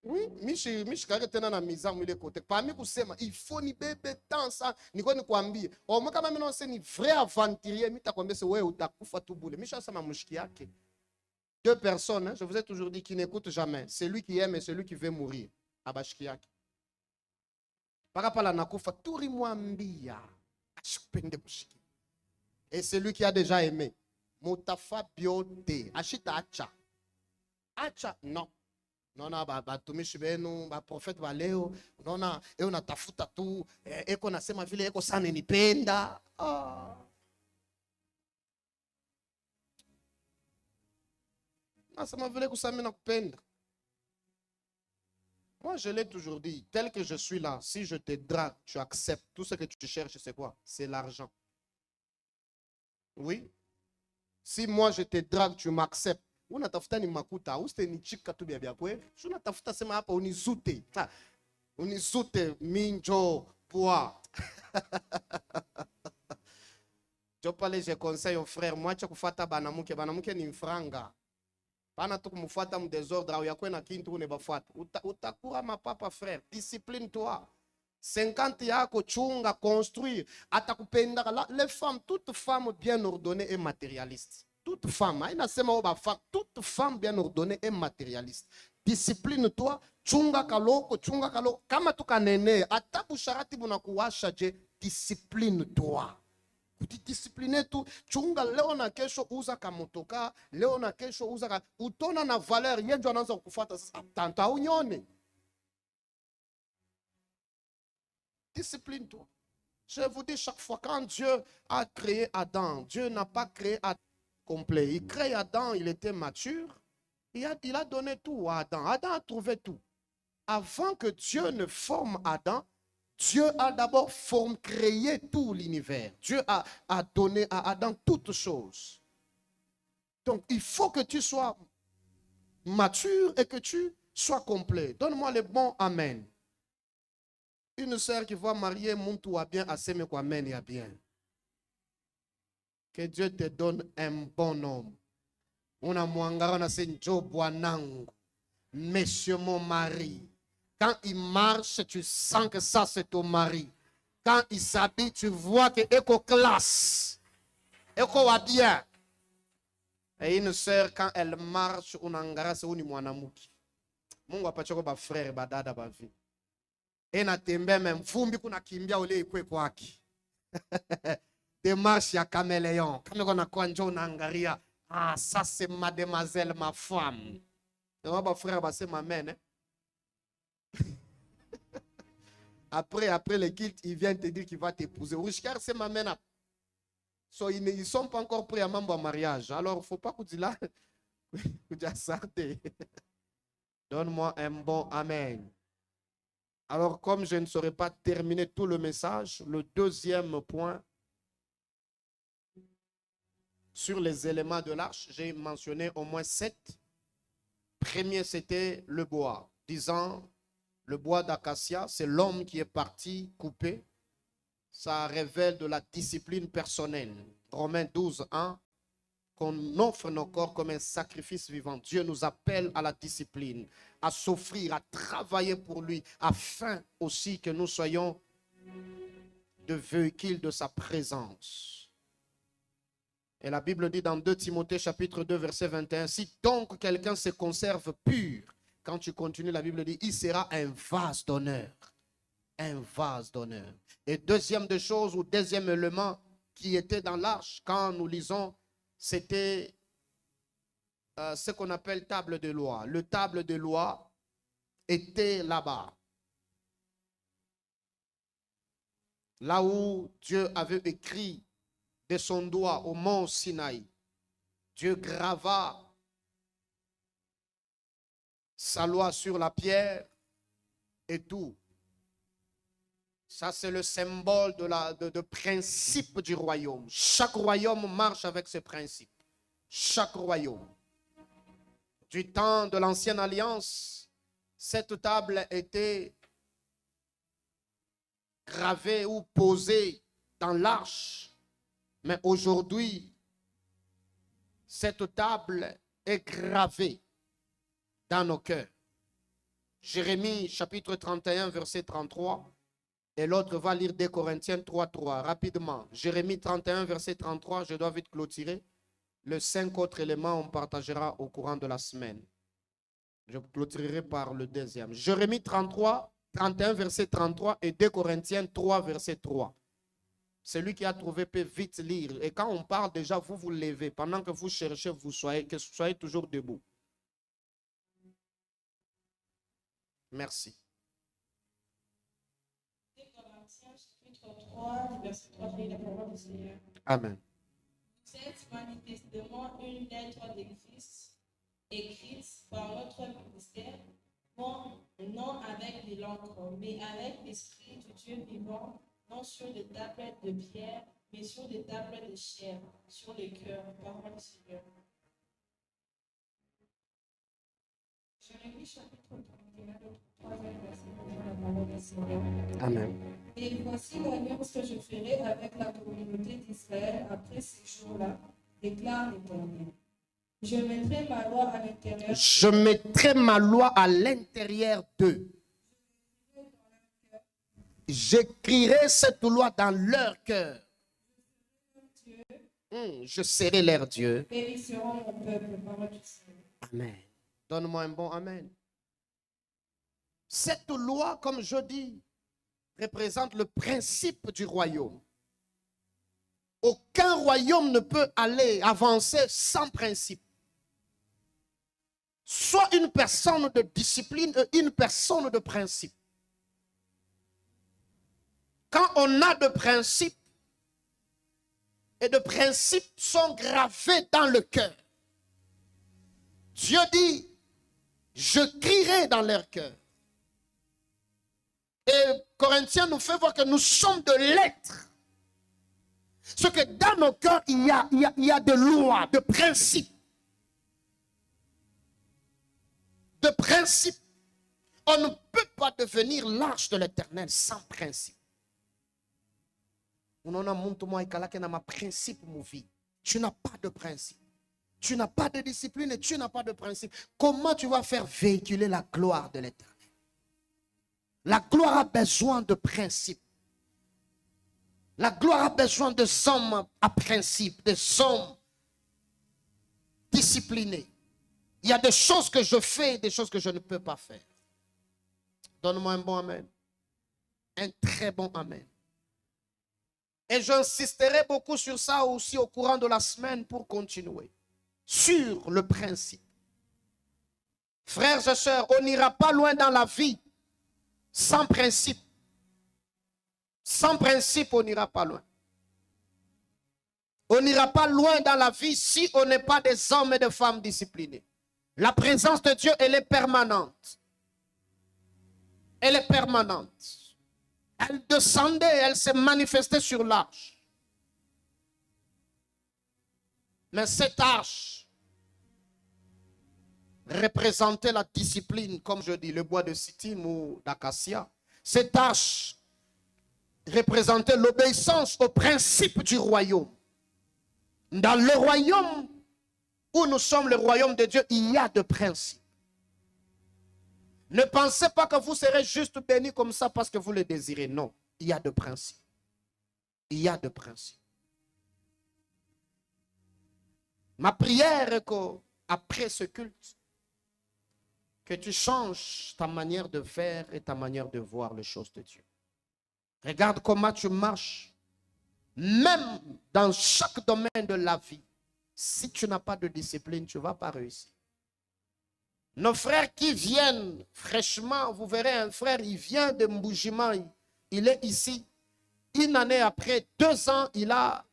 Oui, mishi kage tena na mizamu ile kote. Parmi kusema, il faut ni bebe tant ça, niko nikwambie. Au moins kama mimi non c'est ni vrai aventurier, mimi takwambia se wewe utakufa tu bule. Mishi asema mushiki yake. Deux personnes, hein, je vous ai toujours dit, qui n'écoutent jamais. Celui qui aime et celui qui veut mourir. Abashiki yake. Parapala nakufa turi mwambia. Ashipende mushiki. Et celui qui a déjà aimé. Mutafa biote. Ashita acha. Acha, non. Nona batumishi benu baprofeti ba leo unaona unatafuta tu eko nasema vile eko sana nipenda. Nasema vile kusami na kupenda. Moi je l'ai toujours dit, tel que je suis là, si je te drague, tu acceptes. Tout ce que tu cherches, c'est quoi? C'est l'argent. Oui. Si moi je te drague, tu m'acceptes. Unatafuta ni makuta, uste ni chika tu bia kwe. Unatafuta sema hapa unizute. Unizute minjo poa. Je parle, je conseille aux frères, moi tu kufata banamuke ni mfranga. Pana tu kumufuata mu désordre au yakwe na kintu une bafuata. Utakura mapapa frère, discipline-toi. 50 yako chunga construire atakupenda. Les femmes, toute femme bien ordonnée et matérialiste. Toute femme, toute femme bien ordonnée est matérialiste. Discipline-toi, chunga kaloko, kama tukanene, atabu sharati bunakuwasha je, discipline-toi. Discipline tu, chunga leo na kesho uza kamotoka, leo na kesho uza ka, utona na valeur, yenjo anaanza kufuata sasa, tanta unyone. Discipline-toi. Je vous dis chaque fois, quand Dieu a créé Adam, Dieu n'a pas créé Adam complet. Il crée Adam, il était mature. Il a donné tout à Adam. Adam a trouvé tout. Avant que Dieu ne forme Adam, Dieu a d'abord créé tout l'univers. Dieu a donné à Adam toutes choses. Donc, il faut que tu sois mature et que tu sois complet. Donne-moi le bon amen. Une sœur qui va marier, mon tout a bien, assez mais quoi, amen, il y a bien. Que Dieu te donne un bon homme. Una mwangara na senjo bwanangu. Monsieur mon mari. Quand il marche, tu sens que ça c'est ton mari. Quand il s'habille, tu vois que éco classe. Éco wa bien. Et une sœur, quand elle marche, unangara c'est uni mwanamuki. Mungu apachoko ba frère ba dada ba vie. Et na tembe même fumbi kuna kimbia ole ikwe kwaki. Démarche ya caméléon. Kama kona kwa njo unangaria. Ah, ça c'est mademoiselle, ma femme. Et moi, frère, bah, c'est ma mère. Après le culte, il vient te dire qu'il va t'épouser. Car c'est ma mère. So, ils ne sont pas encore prêts à membre en mariage. Alors, il ne faut pas que tu là. Donne-moi un bon amen. Alors, comme je ne saurais pas terminer tout le message, le deuxième point sur les éléments de l'arche, j'ai mentionné au moins 7. Premier, c'était le bois, disant le bois d'acacia, c'est l'homme qui est parti couper. Ça révèle de la discipline personnelle. Romains 12, 1, qu'on offre nos corps comme un sacrifice vivant. Dieu nous appelle à la discipline, à s'offrir, à travailler pour lui, afin aussi que nous soyons de véhicules de sa présence. Et la Bible dit dans 2 Timothée chapitre 2 verset 21, si donc quelqu'un se conserve pur, quand tu continues la Bible dit, il sera un vase d'honneur. Un vase d'honneur. Et deuxième des choses, ou deuxième élément qui était dans l'arche, quand nous lisons, c'était ce qu'on appelle table de loi. Le table de loi était là-bas. Là où Dieu avait écrit de son doigt au mont Sinaï. Dieu grava sa loi sur la pierre et tout. Ça, c'est le symbole de principe du royaume. Chaque royaume marche avec ses principes. Chaque royaume. Du temps de l'ancienne alliance, cette table était gravée ou posée dans l'arche. Mais aujourd'hui, cette table est gravée dans nos cœurs. Jérémie chapitre 31, verset 33. Et l'autre va lire 2 Corinthiens 3, 3. Rapidement. Jérémie 31, verset 33. Je dois vite clôturer. Les 5 autres éléments, on partagera au courant de la semaine. Je clôturerai par le deuxième. Jérémie 33, 31, verset 33 et 2 Corinthiens 3, verset 3. Celui qui a trouvé peut vite lire. Et quand on parle déjà, vous vous levez. Pendant que vous cherchez, que vous soyez toujours debout. Merci. 2 Corinthiens, chapitre 3, verset 3, j'ai la parole du Seigneur. Amen. Vous êtes manifestement une lettre de Christ, écrite par notre ministère, non avec de l'encre, mais avec l'Esprit du Dieu vivant, non sur des tablettes de pierre, mais sur des tablettes de chair, sur le cœur, parole du Seigneur. Jérémie chapitre 31, 3e verset, la parole du Seigneur. Amen. Et voici l'alliance que je ferai avec la communauté d'Israël après ces jours-là, déclare l'Éternel. Je mettrai ma loi à l'intérieur. Je mettrai ma loi à l'intérieur d'eux. J'écrirai cette loi dans leur cœur. Je serai leur Dieu. Et ils seront mon peuple, parole du Seigneur. Amen. Donne-moi un bon amen. Cette loi, comme je dis, représente le principe du royaume. Aucun royaume ne peut aller avancer sans principe. Soit une personne de discipline et une personne de principe. Quand on a de principes, et de principes sont gravés dans le cœur, Dieu dit, je crierai dans leur cœur. Et Corinthiens nous fait voir que nous sommes de lettres. Ce que dans nos cœurs, il y a de lois, de principes. De principes. On ne peut pas devenir l'arche de l'Éternel sans principe. Tu n'as pas de principe. Tu n'as pas de discipline et tu n'as pas de principe. Comment tu vas faire véhiculer la gloire de l'Éternel? La gloire a besoin de principes. La gloire a besoin de hommes à principe, des hommes disciplinés. Il y a des choses que je fais et des choses que je ne peux pas faire. Donne-moi un bon amen. Un très bon amen. Et j'insisterai beaucoup sur ça aussi au courant de la semaine pour continuer. Sur le principe. Frères et sœurs, on n'ira pas loin dans la vie sans principe. Sans principe, on n'ira pas loin. On n'ira pas loin dans la vie si on n'est pas des hommes et des femmes disciplinés. La présence de Dieu, elle est permanente. Elle est permanente. Elle descendait, elle s'est manifestée sur l'arche. Mais cette arche représentait la discipline, comme je dis, le bois de Sittim ou d'acacia. Cette arche représentait l'obéissance au principe du royaume. Dans le royaume où nous sommes, le royaume de Dieu, il y a de principes. Ne pensez pas que vous serez juste bénis comme ça parce que vous le désirez. Non, il y a de principes. Il y a de principes. Ma prière est qu'après ce culte, que tu changes ta manière de faire et ta manière de voir les choses de Dieu. Regarde comment tu marches. Même dans chaque domaine de la vie, si tu n'as pas de discipline, tu ne vas pas réussir. Nos frères qui viennent fraîchement, vous verrez un frère, il vient de Mboujima, il est ici. Une année après, 2 ans, il a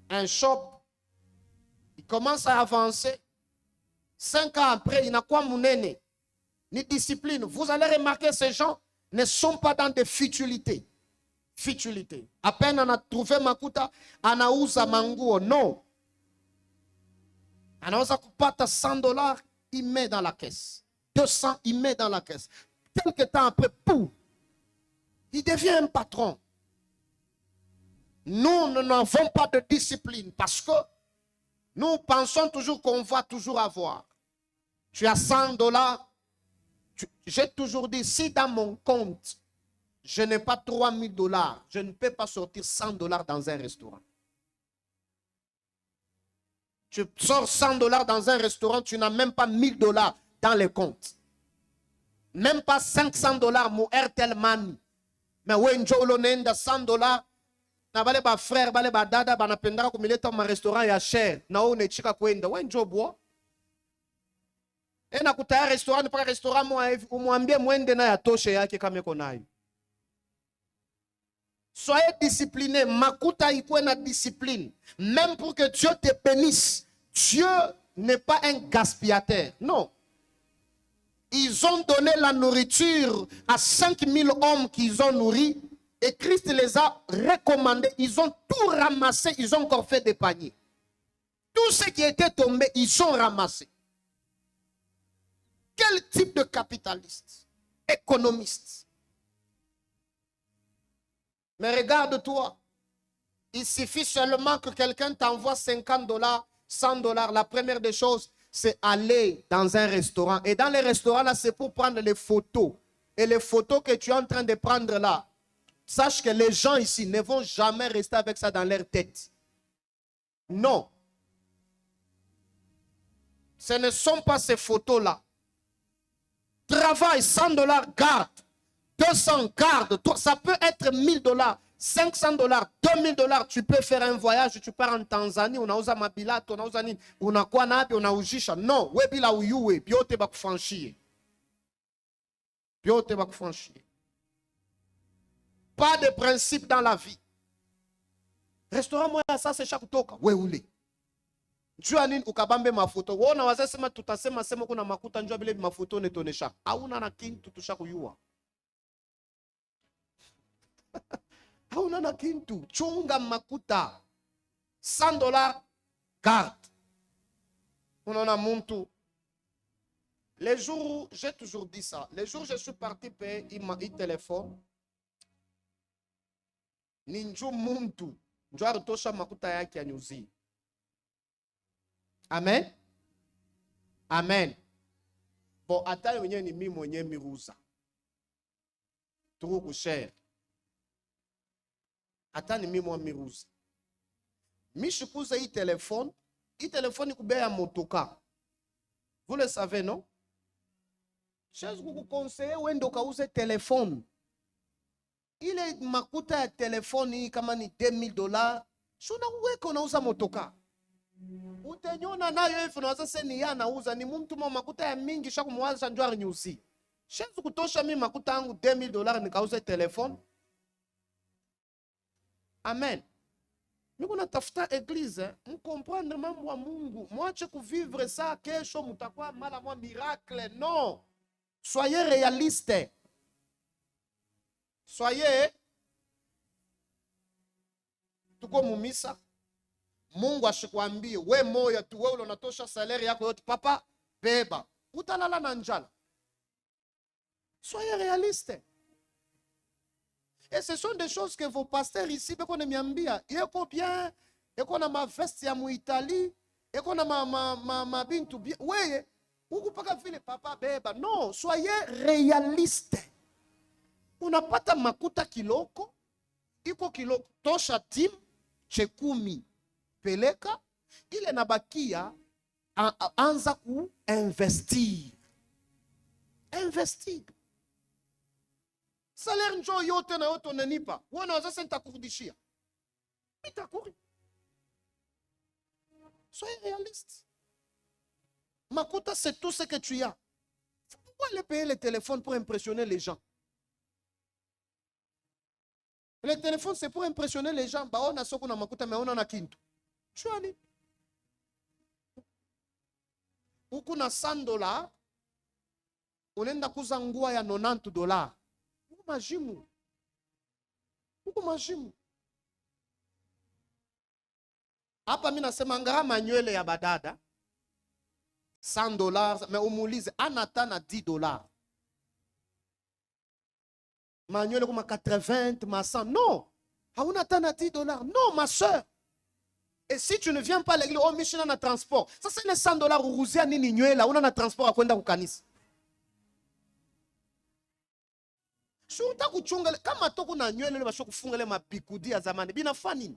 un shop. Il commence à avancer. 5 ans après, il n'a quoi mounene, ni discipline. Vous allez remarquer, ces gens ne sont pas dans des futilités. Futilité. À peine on a trouvé makuta, anauza manguo. Non. Anauza kupata $100, il met dans la caisse. 200, il met dans la caisse. Quelque temps après, pouf, il devient un patron. Nous n'avons pas de discipline parce que nous pensons toujours qu'on va toujours avoir. Tu as $100. J'ai toujours dit, si dans mon compte, je n'ai pas $3000, je ne peux pas sortir $100 dans un restaurant. Tu sors $100 dans un restaurant, tu n'as même pas $1000 dans les comptes. Même pas $500 mon Airtel Money. Mais when Jolo nenda $100, na bale ba frère, bale ba dada, ba napendaka kumileta ma restaurant ya cher. Na o ne chika kwenda, when Jobo. Ena kutaya restaurant, paka restaurant umwambie mwende na ya toshe yake kama iko nayo. Soyez disciplinés. Makuta ikuwe na discipline. Même pour que Dieu te bénisse. Dieu n'est pas un gaspillateur. Non. Ils ont donné la nourriture à 5000 hommes qu'ils ont nourris. Et Christ les a recommandés. Ils ont tout ramassé. Ils ont encore fait des paniers. Tout ce qui était tombé, ils ont ramassé. Quel type de capitaliste? Économiste. Mais regarde-toi, il suffit seulement que quelqu'un t'envoie $50, $100. La première des choses, c'est aller dans un restaurant. Et dans les restaurants, là, c'est pour prendre les photos. Et les photos que tu es en train de prendre là, sache que les gens ici ne vont jamais rester avec ça dans leur tête. Non. Ce ne sont pas ces photos-là. Travaille, $100, garde. 200, garde. Ça peut être $1000, $500, $2000. Tu peux faire un voyage, tu pars en Tanzanie, on a usa mabilato, on a usa nini, on a quoi nabi, on a ujisha. Non, webila uyuwe, biote bakufranchir. Biote bakufranchir. Pas de principe dans la vie. Restaurant moi ça c'est chaque toka. We ule. Njua nini ukabambe mafoto. Wona wazasema tutasema sema kuna makuta njua bile mafoto netonesha. Hauna na kintu tushakuyua. Hauna na kintu. Chunga makuta. $100, garde. Unaona muntu. Les jours, j'ai toujours dit ça. Les jours je suis parti payer il téléphone. Ninju muntu. Njua rutosha makuta yake ya nyuzi. Amen. Amen. Bon, ata wenye ni mi mwenye miruza. Turu kushare. Ata ni mi mwenye miruza. Mishikuza hii téléphone. Hii téléphone kubea motoka. Vous le savez, non? Je vous conseille wendo kauze téléphone. Ile makuta ya telefoni kama ni $2000, shuna uweke unauza motoka. Utenyona nayo hivi unawaza sasa ni yana uza ni mtu mwa makuta ya mingi shaku mwaza njwari nyusi. Shezu kutosha mimi makuta yangu $2000 nikauze telefoni. Amen. Miko natafuta eglise, mkomprendre mambo ya Mungu. Mwache kuvivre ça kesho mutakuwa mala mwa miracle. Non. Soyez réaliste. Soyez tuko mumisa. Mungu ashikwambie we moya tu wewe unatosha salaire yako yote papa beba. Utalala na njala. Soyez réaliste. Et ce sont des choses que vos pasteurs ici beko nemiambia. Yeko bien, yeko na ma veste ya mu Italie, yeko na ma bintu bien. Weye, ukupaka vile papa beba. Non, soyez réaliste. Unapata makuta kiloko, iko kiloko tosha tim chekumi peleka, ile nabakia anza ku investir. Investir. Salaire njo yote na yote unanipa. Wana waza nitakurudishia. Nitakuri. Soyez réaliste. Makuta c'est tout ce que tu as. Pourquoi aller payer le téléphone pour impressionner les gens? Le téléphone, c'est pour impressionner les gens. Bah, on a ce qu'on a makuta, mais on en a kintu. Tu as dit. Ou qu'on a $100, on a kuzangua ya $90. Ou majimu. Ou majimu. Hapa mina sema ngara manuele ya badada. $100, mais umulize, anatana $10. Manuel comme 80, ma 100. Non. On attend $10. Non, ma soeur. Et si tu ne viens pas à l'église, oh, Michel, on a transport. Ça, c'est les $100 au Rouzia, ni Ninuela, on a transport à Kwenda Kukanis. Surta kuchunga, kama toko na Ninuela, le basho kufunga le mabikudi ya zamani. Bina fani.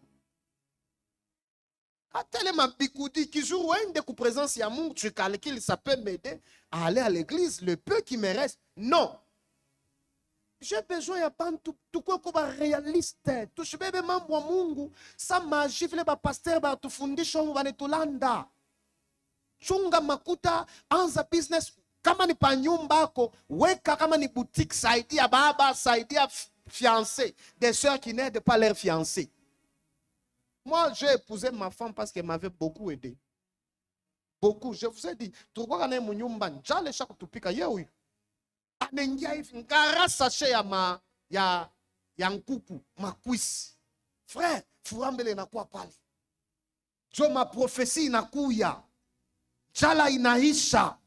Atele mabikudi, qui joue de ku présence ya Mungu, tu calcules, ça peut m'aider à aller à l'église, le peu qui me reste. Non. J'ai besoin ya bantu tuko ba réaliste. Tushibebe mambo ya Mungu. Sa maji vile ba pasteur ba tufundisha mu banetulanda. Chunga makuta, anza business. Kama ni pa nyumba yako, weka kama ni boutique, saidia baba, saidia fiancé. Des sœurs qui n'aident pas leurs fiancés. Moi, j'ai épousé ma femme parce qu'elle m'avait beaucoup aidé. Beaucoup. Je vous ai dit, tu vois quand on est nyumba, njale chaque tupika yewi. Anengia hivi ngara sachet ya nkuku makwisi. Frère, furambele inakuwa pale. Jo ma prophesie inakuya. Jala inaisha.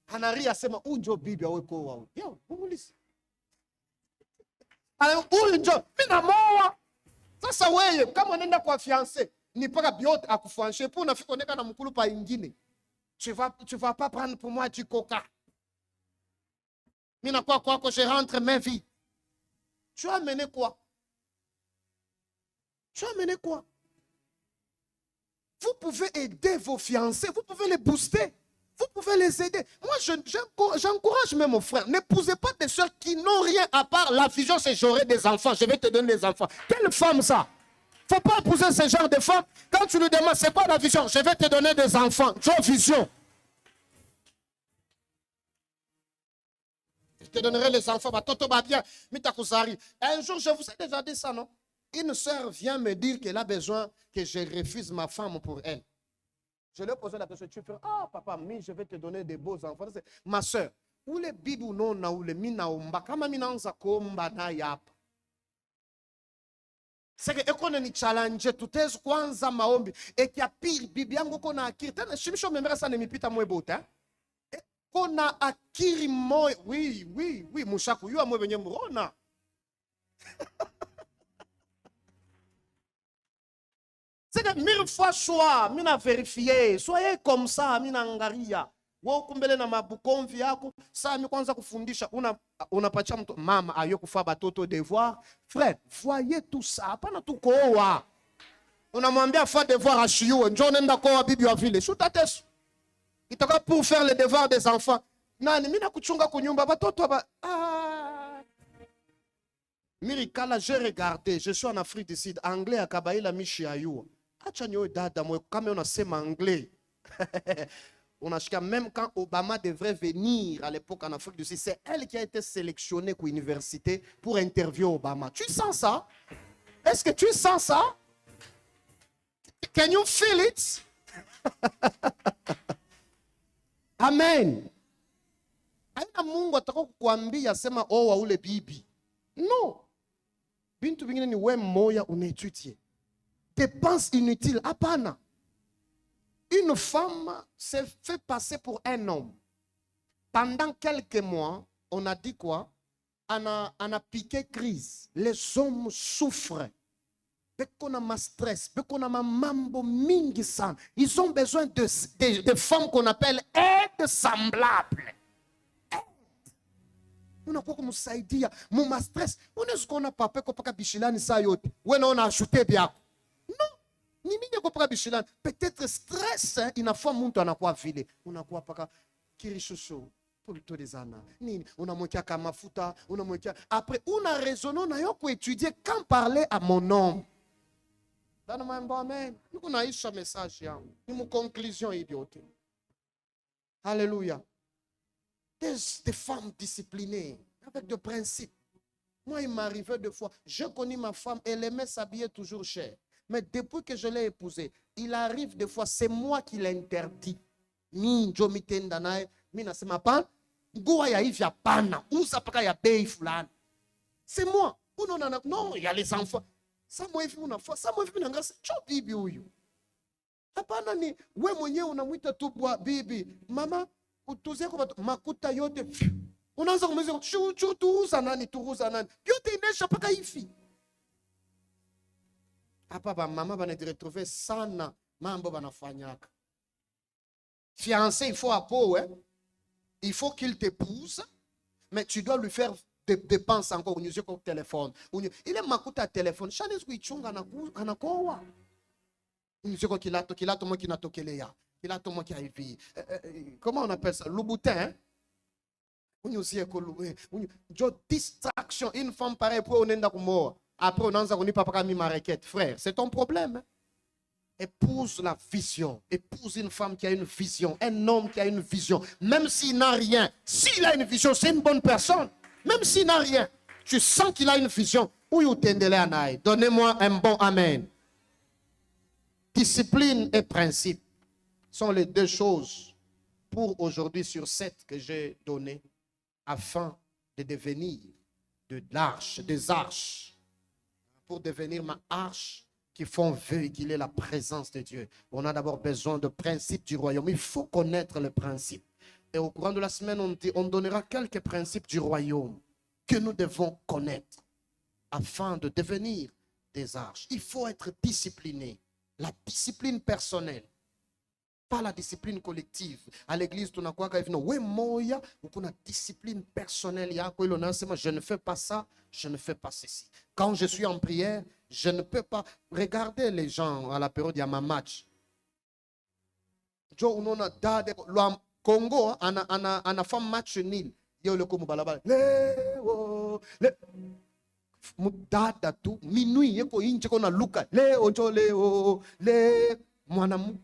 Hanari asema unjo bibi aweko wao. Yo, umulisi. Ale unjo mina moa. Sasa wewe kama unaenda kwa fiancé, ni paka biote akufanshe pour unafika oneka na mkulu pa ingine. Tu vas pas prendre pour moi du coca. Mina quoi que je rentre mes vies. Tu as amené quoi? Tu as amené quoi? Vous pouvez aider vos fiancés, vous pouvez les booster, vous pouvez les aider. Moi, j'encourage même mon frère. N'épousez pas des soeurs qui n'ont rien à part la vision, c'est j'aurai des enfants, je vais te donner des enfants. Quelle femme ça? Faut pas épouser ce genre de femme. Quand tu lui demandes, c'est quoi la vision? Je vais te donner des enfants. Tu as vision. Je te donnerai les enfants. Toto va bien. Un jour, je vous ai déjà dit ça, non? Une sœur vient me dire qu'elle a besoin que je refuse ma femme pour elle. Je lui ai posé la question. Tu fais, ah, papa, mais je vais te donner des beaux enfants. Ma sœur, où les bibou non na ou les mina umba, kama mina anza komba na yapa. C'est que ekone ni challenge tutezi kwanza maombi. Et kia pire, bibi yangu kona akiri. Tena shimisho memera sana mipita mwebote, hein? Kona akiri moyo. Oui, mushaku. Yua mwe venye mrona. C'est que 1000 fois choix, mina vérifier. Soyez comme ça, mina angaria. Kumbele na mabukomvi yako, saa mi kwanza kufundisha, unapacha mtu, mama ayo kufa batoto devoir. Frère, voyez tout ça, hapana tu koa. Unamwambia fa devoir ashiwe, njoo nenda koa bibi wa vile. Shuta tesu. Itaka pour faire les devoirs des enfants. Nani, mina kuchunga kunyumba, batoto ba... Mirikala, j'ai regardé, je suis en Afrique du Sud, anglais à Kabaïla Michi Ayou. Achanyo dada, moi, quand on a sait anglais. On a jusqu'à même quand Obama devrait venir à l'époque en Afrique du Sud, c'est elle qui a été sélectionnée pour l'université pour interviewer Obama. Tu sens ça? Est-ce que tu sens ça? Can you feel it? Amen. Aina Mungu ataka kukuambia sema oa ule bibi. Non. Bintu bingine ni we moya unaétudier. Dépenses inutiles. Apana. Une femme s'est fait passer pour un homme. Pendant quelques mois, on a dit quoi? On a piqué crise. Les hommes souffrent. Bekona ma stress, bekona ma mambo mingi sana. Ils ont besoin de femmes qu'on appelle aides semblables. Unakuwa kumsaidia muma stress. Unaweza kuona papa kwa paka bishilani saa yote. Wewe una ajouter byako. Non. Ni nini kwa paka bishilani? Peut-être stress inafaa mtu anakuwa vile. Unakuwa paka kirishushu. Pour des années. Nini unamwekea kama mafuta, unamwekea après una raisonner na yo étudier quand parler à mon homme. Dans mambo amen. Niko naisha message yangu. Ni mu conclusion idiote. Alléluia. Des femmes disciplinées, avec des principes. Moi, il m'arrivait deux fois. Je connais ma femme, elle aimait s'habiller toujours cher. Mais depuis que je l'ai épousée, il arrive des fois, c'est moi qui l'interdis. C'est moi. Non, il y a les enfants. Ça m'a vu une fois. Ça m'a vu une grâce. Bibi huyu. Hapana ni we mwenyewe unamwita tu bibi. Mama utuze kwa makuta yote. Unaanza kumweza tuuza nani tuuza nani. Yote inesha paka hivi. Hapa ba mama bana retrouver sana mambo banafanyaka. Fiancé il faut appo il faut qu'il t'épouse mais tu dois lui faire des dépenses encore unyo kwa téléphone. Ile makuta téléphone chane kuichunga anakoa. Unyo kwa kilato mo kinatokelea. Kilato mo kia hivi. Comment on appelle ça? Louboutin. Distraction. Une femme pareille pour on enda kumoa. Après on anza kuni papa kami marequette. Frère, c'est ton problème. Épouse la vision. Épouse une femme qui a une vision. Un homme qui a une vision. Même s'il n'a rien. S'il a une vision, c'est une bonne personne. Même s'il n'a rien. Tu sens qu'il a une vision. Donnez-moi un bon amen. Discipline et principe sont les deux choses pour aujourd'hui sur 7 que j'ai donné afin de devenir des arches. Pour devenir ma arche qui font véhiculer la présence de Dieu. On a d'abord besoin de principes du royaume. Il faut connaître les principes. Et au courant de la semaine, on donnera quelques principes du royaume que nous devons connaître afin de devenir des arches. Il faut être discipliné. La discipline personnelle. Pas la discipline collective. À l'église, tu n'as quoi qu'à dire. Oui, moi, il y a une discipline personnelle. Je ne fais pas ça, je ne fais pas ceci. Quand je suis en prière, je ne peux pas regarder les gens à la période de ma match. Congo, on a fait match nil. Il y a le comme balabala. Mudada tu minuit yeko inche kona luka le ojo le mwanamu.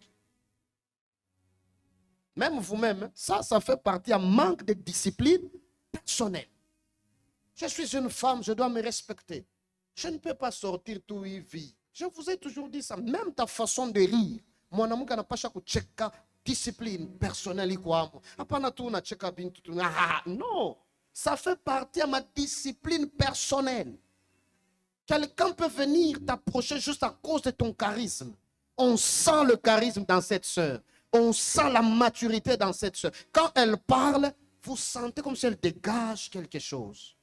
Même vous-même, ça fait partie d'un manque de discipline personnelle. Je suis une femme, je dois me respecter. Je ne peux pas sortir tout y vie. Je vous ai toujours dit ça. Même ta façon de rire. Mon amour n'a pas chaque checker discipline personnelle. Non, ça fait partie de ma discipline personnelle. Quelqu'un peut venir t'approcher juste à cause de ton charisme. On sent le charisme dans cette sœur. On sent la maturité dans cette sœur. Quand elle parle, vous sentez comme si elle dégage quelque chose.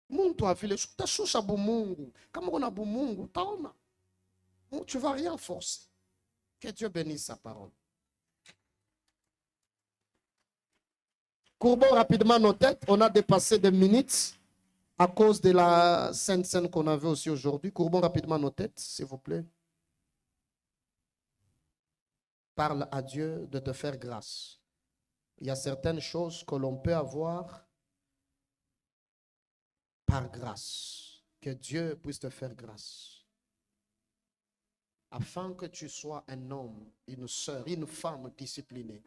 Muntu afile tashusha bumungu. Kama kuna bumungu taona. Tu ne vas rien forcer. Que Dieu bénisse sa parole. Courbons rapidement nos têtes. On a dépassé des minutes à cause de la Sainte Seine qu'on avait aussi aujourd'hui. Courbons rapidement nos têtes, s'il vous plaît. Parle à Dieu de te faire grâce. Il y a certaines choses que l'on peut avoir par grâce. Que Dieu puisse te faire grâce. Afin que tu sois un homme, une sœur, une femme disciplinée.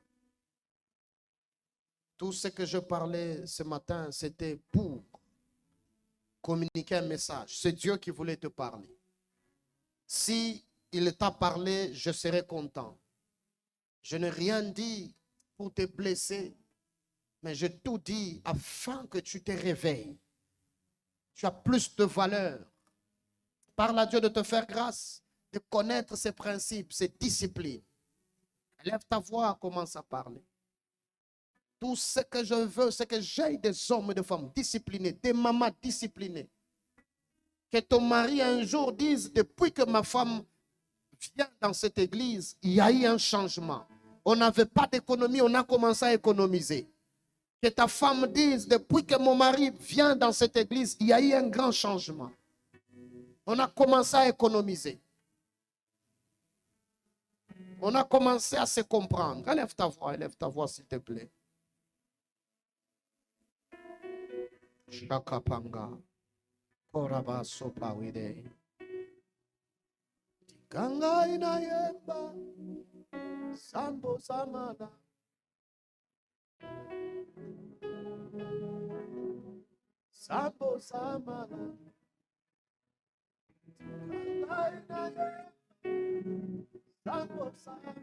Tout ce que je parlais ce matin, c'était pour communiquer un message. C'est Dieu qui voulait te parler. Si il t'a parlé, je serai content. Je n'ai rien dit pour te blesser, mais je tout dis afin que tu te réveilles. Tu as plus de valeur. Parle à Dieu de te faire grâce, de connaître ses principes, ses disciplines. Lève ta voix, commence à parler. Tout ce que je veux, c'est que j'aille des hommes et des femmes disciplinés, des mamans disciplinées. Que ton mari un jour dise, depuis que ma femme vient dans cette église, il y a eu un changement. On n'avait pas d'économie, on a commencé à économiser. Que ta femme dise, depuis que mon mari vient dans cette église, il y a eu un grand changement. On a commencé à économiser. On a commencé à se comprendre. Élève ta voix s'il te plaît. Shakapanga. Koraba sopawide. Ganga inayemba. Sambo samana. Sambo samana. Ganga inayemba. Sambo samana.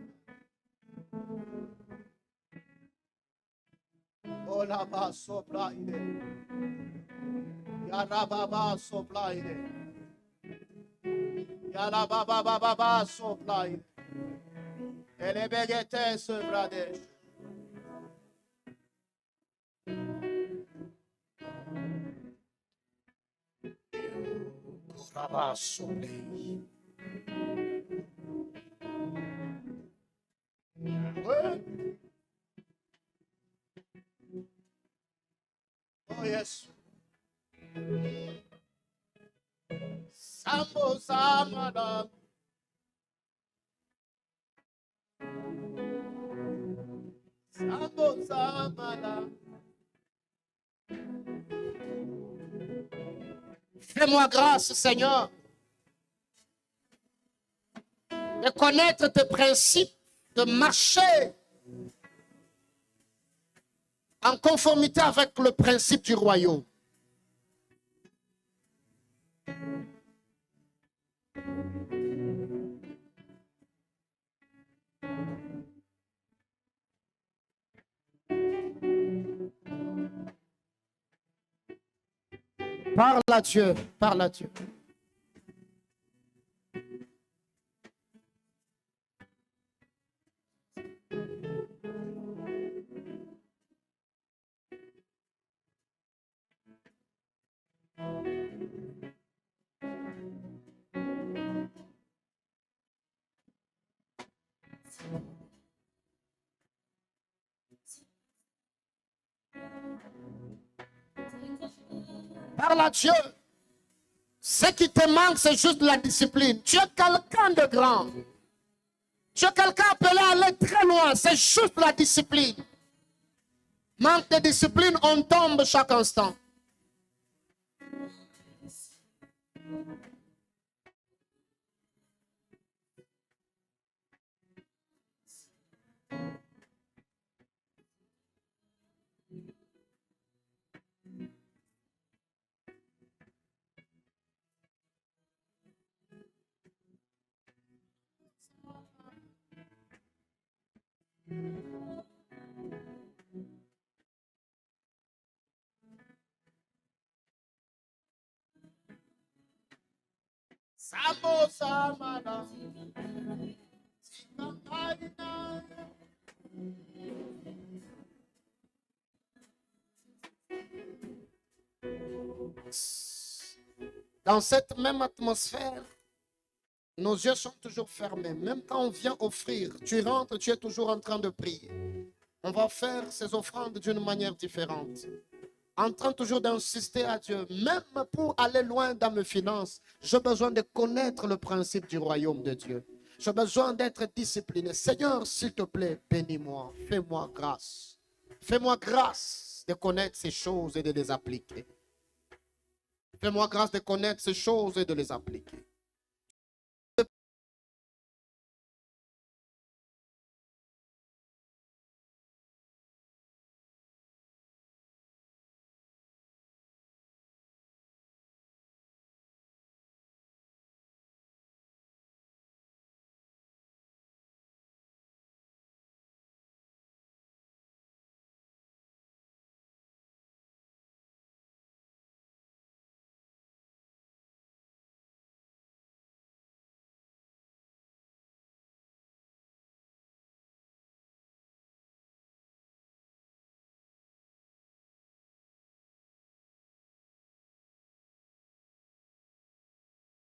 Olaba sopraide. Yarababa sopraide. Yarababa sopraide. Elebegete soprade. Koraba sopraide. Oh yes. Sambo samada. Sambo samada. Fais-moi grâce, Seigneur, de connaître tes principes, de marcher en conformité avec le principe du royaume. Parle à Dieu, parle à Dieu. Parle à Dieu. Ce qui te manque, c'est juste la discipline. Tu es quelqu'un de grand. Tu es quelqu'un appelé à aller très loin. C'est juste la discipline. Manque de discipline, on tombe chaque instant. Sambo samana. Dans cette même atmosphère, Nos yeux sont toujours fermés. Même quand on vient offrir, tu rentres, tu es toujours en train de prier. On va faire ces offrandes d'une manière différente. En train toujours d'insister à Dieu. Même pour aller loin dans mes finances, j'ai besoin de connaître le principe du royaume de Dieu. J'ai besoin d'être discipliné. Seigneur, s'il te plaît, bénis-moi. Fais-moi grâce. Fais-moi grâce de connaître ces choses et de les appliquer. Fais-moi grâce de connaître ces choses et de les appliquer.